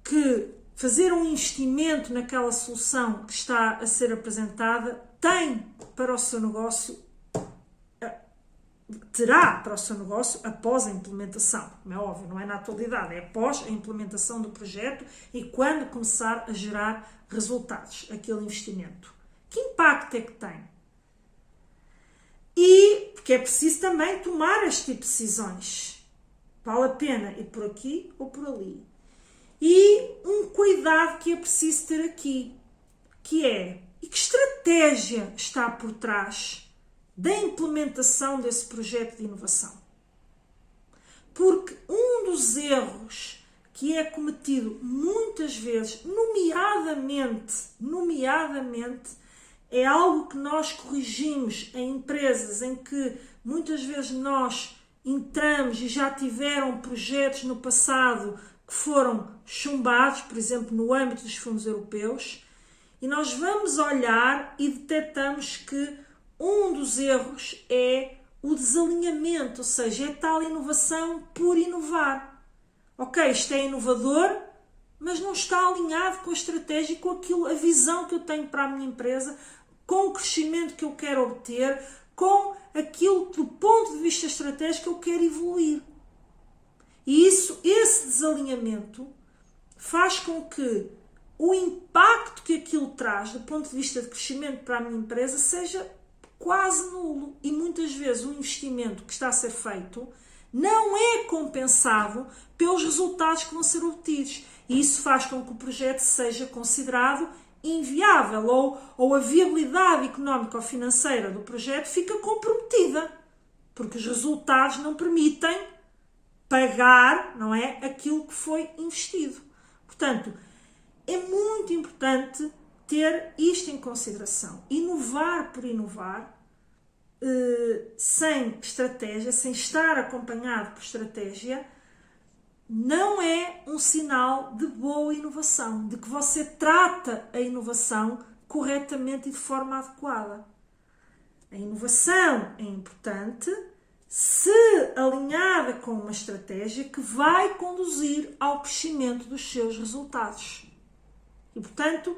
que fazer um investimento naquela solução que está a ser apresentada tem para o seu negócio, terá para o seu negócio após a implementação? Como é óbvio, não é na atualidade, é após a implementação do projeto e quando começar a gerar resultados, aquele investimento. Que impacto é que tem? E porque é preciso também tomar este tipo de decisões. Vale a pena ir por aqui ou por ali. E um cuidado que é preciso ter aqui, que é, e que estratégia está por trás da implementação desse projeto de inovação? Porque um dos erros que é cometido muitas vezes, nomeadamente, é algo que nós corrigimos em empresas em que muitas vezes nós entramos e já tiveram projetos no passado que foram chumbados, por exemplo, no âmbito dos fundos europeus, e nós vamos olhar e detectamos que um dos erros é o desalinhamento, ou seja, é tal inovação por inovar. Ok, isto é inovador, mas não está alinhado com a estratégia, com aquilo, a visão que eu tenho para a minha empresa, com o crescimento que eu quero obter, com aquilo do ponto de vista estratégico que eu quero evoluir. E esse desalinhamento faz com que o impacto que aquilo traz do ponto de vista de crescimento para a minha empresa seja quase nulo. E muitas vezes o investimento que está a ser feito não é compensado pelos resultados que vão ser obtidos. E isso faz com que o projeto seja considerado inviável ou a viabilidade económica ou financeira do projeto fica comprometida, porque os resultados não permitem pagar, não é, aquilo que foi investido. Portanto, é muito importante ter isto em consideração. Inovar por inovar, sem estratégia, sem estar acompanhado por estratégia, não é um sinal de boa inovação, de que você trata a inovação corretamente e de forma adequada. A inovação é importante se alinhada com uma estratégia que vai conduzir ao crescimento dos seus resultados. E, portanto,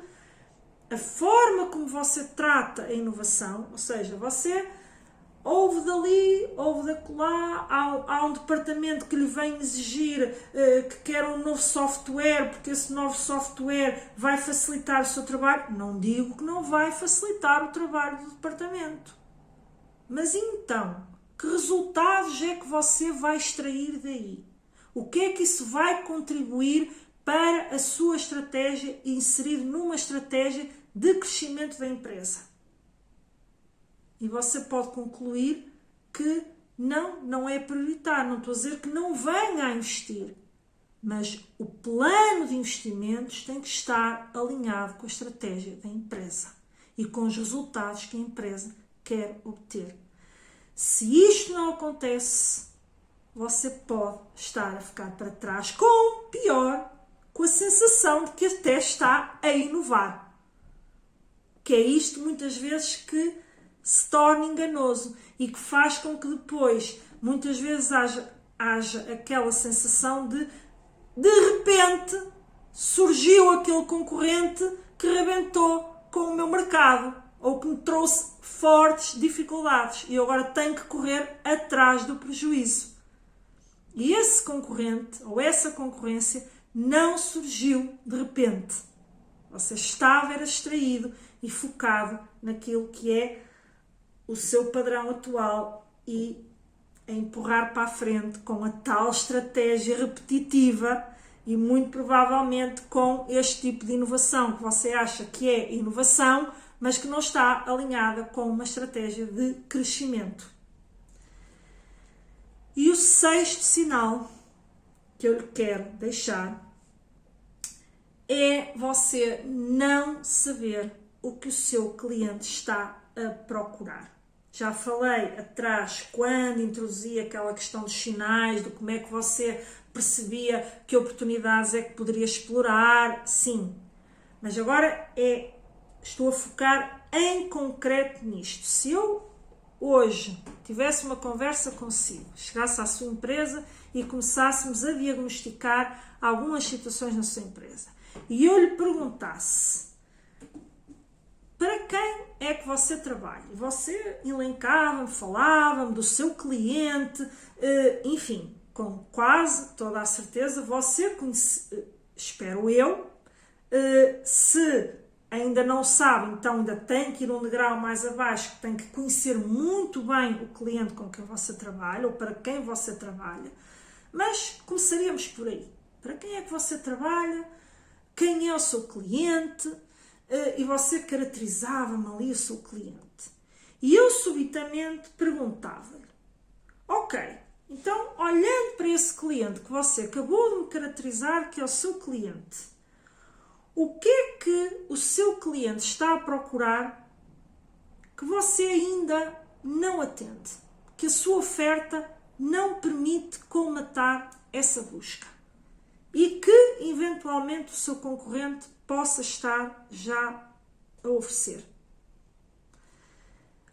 a forma como você trata a inovação, ou seja, você houve dali, houve dacolá, há um departamento que lhe vem exigir que quer um novo software, porque esse novo software vai facilitar o seu trabalho. Não digo que não vai facilitar o trabalho do departamento. Mas então, que resultados é que você vai extrair daí? O que é que isso vai contribuir para a sua estratégia e inserir numa estratégia de crescimento da empresa? E você pode concluir que não é prioritário. Não estou a dizer que não venha a investir. Mas o plano de investimentos tem que estar alinhado com a estratégia da empresa e com os resultados que a empresa quer obter. Se isto não acontece, você pode estar a ficar para trás com, pior, com a sensação de que até está a inovar. Que é isto muitas vezes que se torna enganoso e que faz com que depois, muitas vezes, haja aquela sensação de repente, surgiu aquele concorrente que rebentou com o meu mercado ou que me trouxe fortes dificuldades e eu agora tenho que correr atrás do prejuízo. E esse concorrente ou essa concorrência não surgiu de repente. Você estava extraído e focado naquilo que é o seu padrão atual e a empurrar para a frente com a tal estratégia repetitiva e muito provavelmente com este tipo de inovação que você acha que é inovação, mas que não está alinhada com uma estratégia de crescimento. E o sexto sinal que eu lhe quero deixar é você não saber o que o seu cliente está a procurar. Já falei atrás, quando introduzi aquela questão dos sinais, de como é que você percebia que oportunidades é que poderia explorar, sim. Mas agora estou a focar em concreto nisto. Se eu hoje tivesse uma conversa consigo, chegasse à sua empresa e começássemos a diagnosticar algumas situações na sua empresa, e eu lhe perguntasse: para quem é que você trabalha? E você elencava-me, falava-me do seu cliente, enfim, com quase toda a certeza você conhece, espero eu, se ainda não sabe, então ainda tem que ir um degrau mais abaixo, tem que conhecer muito bem o cliente com quem você trabalha, ou para quem você trabalha, mas começaríamos por aí. Para quem é que você trabalha? Quem é o seu cliente? E você caracterizava-me ali o seu cliente. E eu subitamente perguntava-lhe: ok, então olhando para esse cliente que você acabou de me caracterizar que é o seu cliente, o que é que o seu cliente está a procurar que você ainda não atende? Que a sua oferta não permite colmatar essa busca? E que, eventualmente, o seu concorrente possa estar já a oferecer.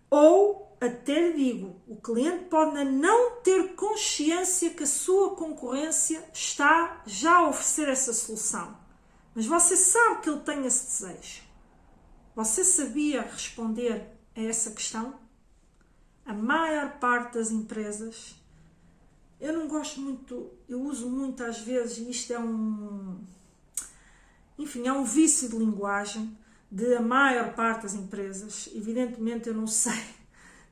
Ou, até lhe digo, o cliente pode não ter consciência que a sua concorrência está já a oferecer essa solução. Mas você sabe que ele tem esse desejo. Você sabia responder a essa questão? A maior parte das empresas, eu não gosto muito, eu uso muito às vezes, e isto é um vício de linguagem de a maior parte das empresas. Evidentemente eu não sei,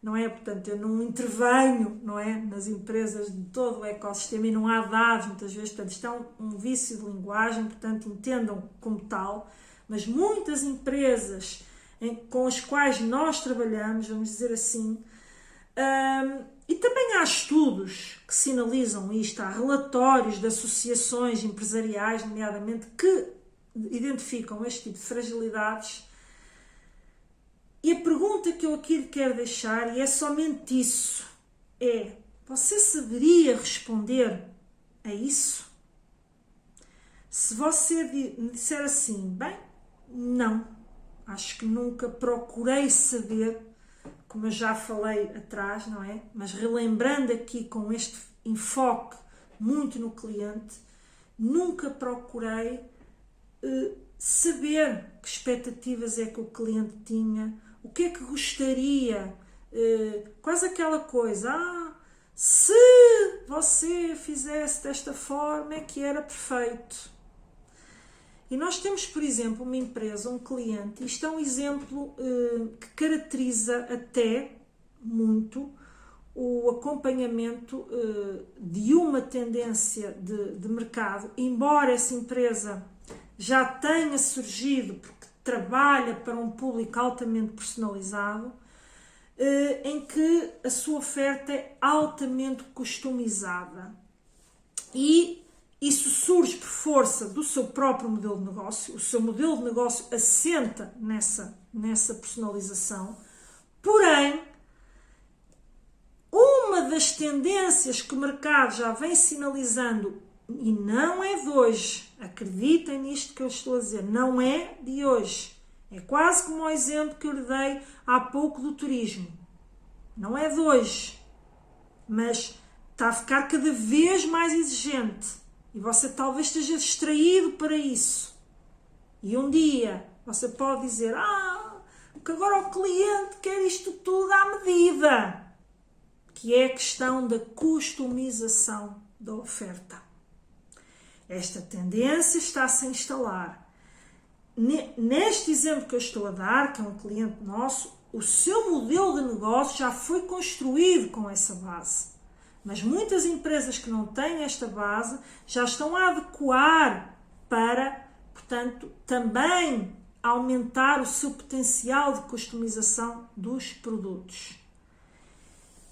não é? Portanto, eu não intervenho, não é? Nas empresas de todo o ecossistema e não há dados muitas vezes, portanto isto é um vício de linguagem, portanto entendam como tal, mas muitas empresas com as quais nós trabalhamos, vamos dizer assim, e também há estudos que sinalizam isto, há relatórios de associações empresariais, nomeadamente, que identificam este tipo de fragilidades. E a pergunta que eu aqui lhe quero deixar, e é somente isso, é: você saberia responder a isso? Se você me disser assim: bem, não, acho que nunca procurei saber, como eu já falei atrás, não é? Mas relembrando aqui com este enfoque muito no cliente, nunca procurei saber que expectativas é que o cliente tinha, o que é que gostaria quase aquela coisa, se você fizesse desta forma é que era perfeito. E nós temos, por exemplo, uma empresa, um cliente, isto é um exemplo que caracteriza até muito o acompanhamento de uma tendência de mercado, embora essa empresa já tenha surgido porque trabalha para um público altamente personalizado, em que a sua oferta é altamente customizada. E isso surge por força do seu próprio modelo de negócio, o seu modelo de negócio assenta nessa personalização, porém, uma das tendências que o mercado já vem sinalizando, e não é de hoje, acreditem nisto que eu estou a dizer, não é de hoje, é quase como o exemplo que eu lhe dei há pouco do turismo, não é de hoje, mas está a ficar cada vez mais exigente e você talvez esteja distraído para isso. E um dia você pode dizer, que agora o cliente quer isto tudo à medida, que é a questão da customização da oferta. Esta tendência está-se a instalar. Neste exemplo que eu estou a dar, que é um cliente nosso, o seu modelo de negócio já foi construído com essa base. Mas muitas empresas que não têm esta base já estão a adequar para, portanto, também aumentar o seu potencial de customização dos produtos.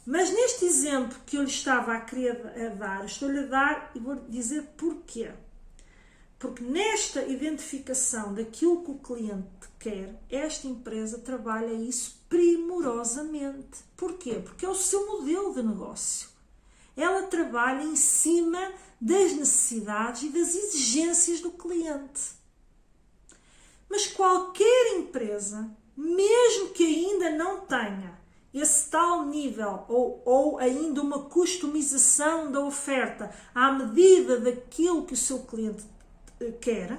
Mas neste exemplo que eu lhe estava a querer dar, estou-lhe a dar e vou dizer porquê. Porque nesta identificação daquilo que o cliente quer, esta empresa trabalha isso primorosamente. Porquê? Porque é o seu modelo de negócio. Ela trabalha em cima das necessidades e das exigências do cliente. Mas qualquer empresa, mesmo que ainda não tenha esse tal nível ou ainda uma customização da oferta à medida daquilo que o seu cliente quer,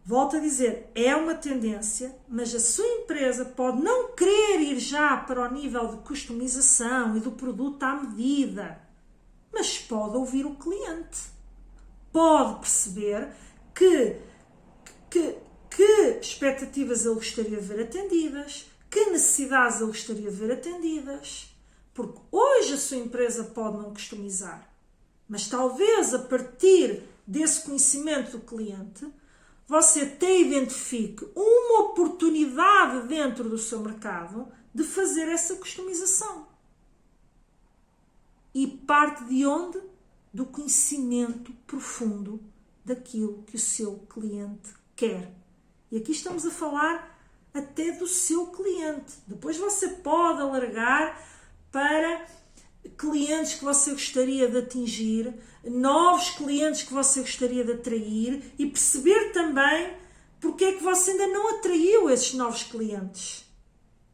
volto a dizer, é uma tendência, mas a sua empresa pode não querer ir já para o nível de customização e do produto à medida, mas pode ouvir o cliente, pode perceber que expectativas ele gostaria de ver atendidas, que necessidades ele gostaria de ver atendidas, porque hoje a sua empresa pode não customizar, mas talvez a partir desse conhecimento do cliente, você até identifique uma oportunidade dentro do seu mercado de fazer essa customização. E parte de onde? Do conhecimento profundo daquilo que o seu cliente quer. E aqui estamos a falar até do seu cliente. Depois você pode alargar para clientes que você gostaria de atingir, novos clientes que você gostaria de atrair e perceber também porque é que você ainda não atraiu esses novos clientes.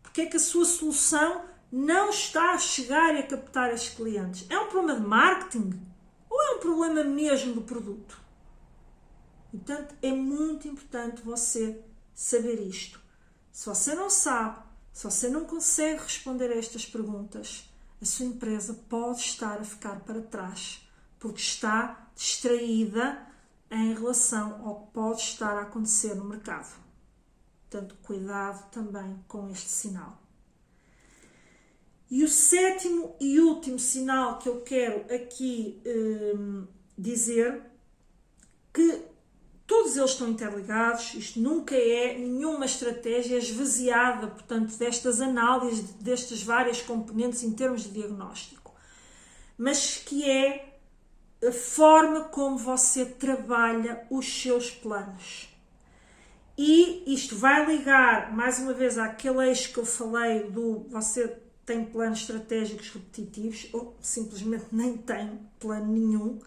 Porque é que a sua solução não está a chegar e a captar esses clientes. É um problema de marketing ou é um problema mesmo do produto? Portanto, é muito importante você saber isto. Se você não sabe, se você não consegue responder a estas perguntas, a sua empresa pode estar a ficar para trás, porque está distraída em relação ao que pode estar a acontecer no mercado. Portanto, cuidado também com este sinal. E o sétimo e último sinal que eu quero aqui dizer, que todos eles estão interligados, isto nunca é nenhuma estratégia esvaziada, portanto, destas análises, destas várias componentes em termos de diagnóstico, mas que é a forma como você trabalha os seus planos. E isto vai ligar, mais uma vez, àquele eixo que eu falei do você tem planos estratégicos repetitivos, ou simplesmente nem tem plano nenhum,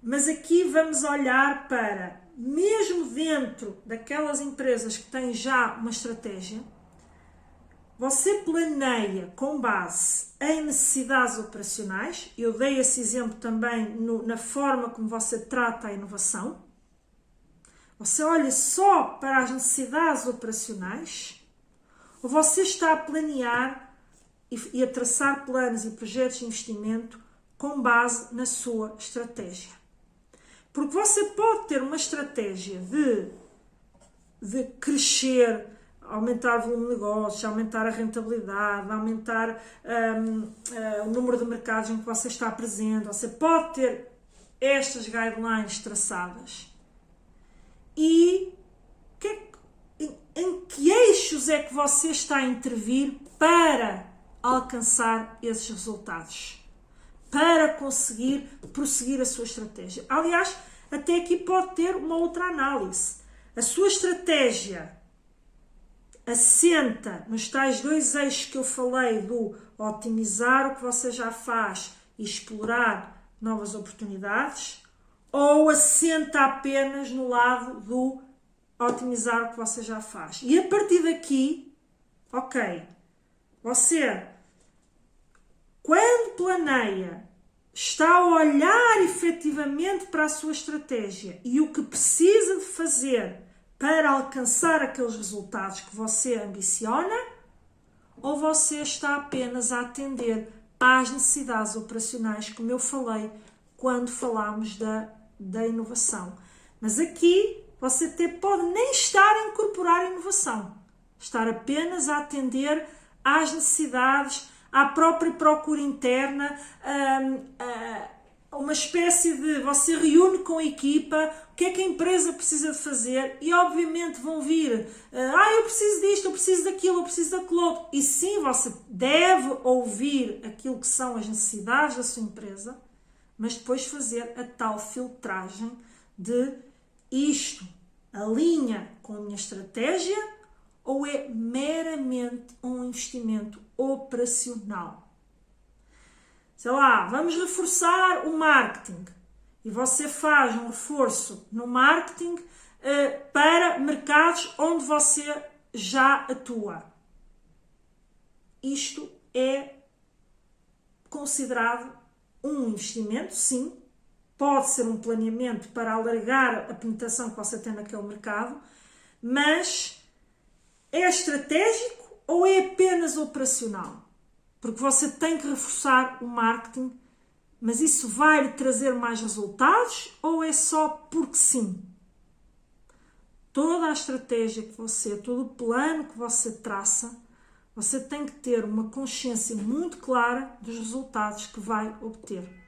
mas aqui vamos olhar para, mesmo dentro daquelas empresas que têm já uma estratégia, você planeia com base em necessidades operacionais. Eu dei esse exemplo também na forma como você trata a inovação. Você olha só para as necessidades operacionais, Ou você está a planear e a traçar planos e projetos de investimento com base na sua estratégia? Porque você pode ter uma estratégia de crescer, aumentar o volume de negócios, aumentar a rentabilidade, aumentar o número de mercados em que você está presente. Você pode ter estas guidelines traçadas. E em que eixos é que você está a intervir para alcançar esses resultados? Para conseguir prosseguir a sua estratégia. Aliás, até aqui pode ter uma outra análise. A sua estratégia assenta nos tais dois eixos que eu falei do otimizar o que você já faz e explorar novas oportunidades, ou assenta apenas no lado do otimizar o que você já faz. E a partir daqui, ok, você, quando planeia, está a olhar efetivamente para a sua estratégia e o que precisa de fazer para alcançar aqueles resultados que você ambiciona, ou você está apenas a atender às necessidades operacionais, como eu falei quando falámos da inovação. Mas aqui você até pode nem estar a incorporar inovação, estar apenas a atender às necessidades, à própria procura interna, uma espécie de... Você reúne com a equipa o que é que a empresa precisa de fazer e obviamente vão vir eu preciso disto, eu preciso daquilo, eu preciso daquilo outro. E sim, você deve ouvir aquilo que são as necessidades da sua empresa, mas depois fazer a tal filtragem de isto alinha com a minha estratégia ou é meramente um investimento operacional. Sei lá, vamos reforçar o marketing e você faz um reforço no marketing para mercados onde você já atua. Isto é considerado um investimento, sim. Pode ser um planeamento para alargar a penetração que você tem naquele mercado, mas é estratégico ou é apenas operacional? Porque você tem que reforçar o marketing, mas isso vai lhe trazer mais resultados ou é só porque sim? Toda a estratégia que você, todo o plano que você traça, você tem que ter uma consciência muito clara dos resultados que vai obter.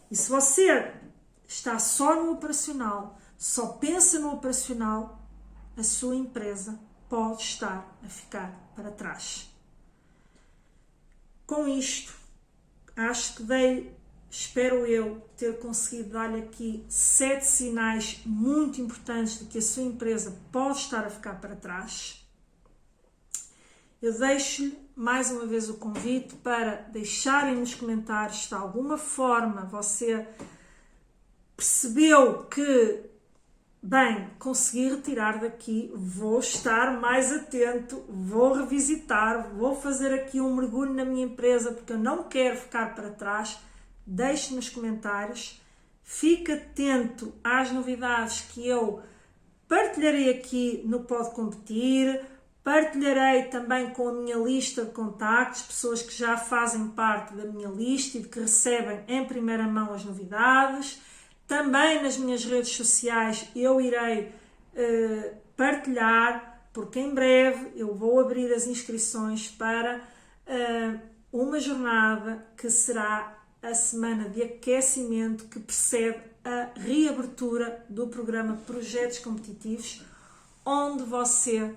E se você está só no operacional, só pensa no operacional, a sua empresa pode estar a ficar para trás. Com isto, acho que espero eu ter conseguido dar-lhe aqui 7 sinais muito importantes de que a sua empresa pode estar a ficar para trás. Eu deixo-lhe mais uma vez o convite para deixarem nos comentários se de alguma forma você percebeu que, bem, consegui retirar daqui, vou estar mais atento, vou revisitar, vou fazer aqui um mergulho na minha empresa porque eu não quero ficar para trás. Deixe nos comentários, fique atento às novidades que eu partilharei aqui no Pode Competir, partilharei também com a minha lista de contactos, pessoas que já fazem parte da minha lista e que recebem em primeira mão as novidades. Também nas minhas redes sociais eu irei partilhar, porque em breve eu vou abrir as inscrições para uma jornada que será a semana de aquecimento que precede a reabertura do programa Projetos Competitivos, onde você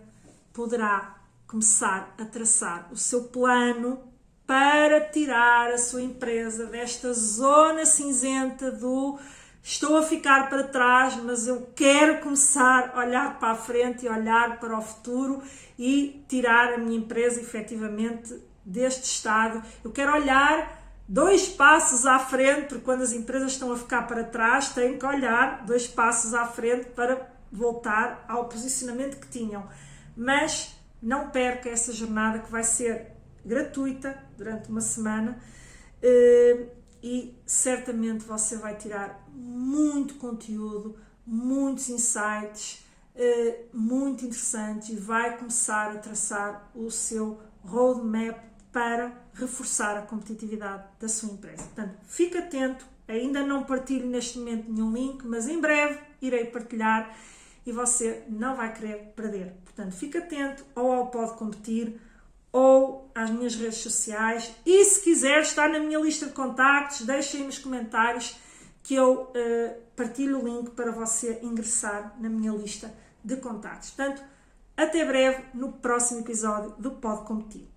poderá começar a traçar o seu plano para tirar a sua empresa desta zona cinzenta do estou a ficar para trás, mas eu quero começar a olhar para a frente e olhar para o futuro e tirar a minha empresa efetivamente deste estado. Eu quero olhar 2 passos à frente, porque quando as empresas estão a ficar para trás, têm que olhar 2 passos à frente para voltar ao posicionamento que tinham. Mas não perca essa jornada que vai ser gratuita durante uma semana e certamente você vai tirar muito conteúdo, muitos insights, muito interessantes e vai começar a traçar o seu roadmap para reforçar a competitividade da sua empresa. Portanto, fique atento, ainda não partilho neste momento nenhum link, mas em breve irei partilhar e você não vai querer perder. Portanto, fique atento ou ao Pode Competir ou às minhas redes sociais e se quiser estar na minha lista de contactos, deixe aí nos comentários que eu partilho o link para você ingressar na minha lista de contactos. Portanto, até breve no próximo episódio do Pode Competir.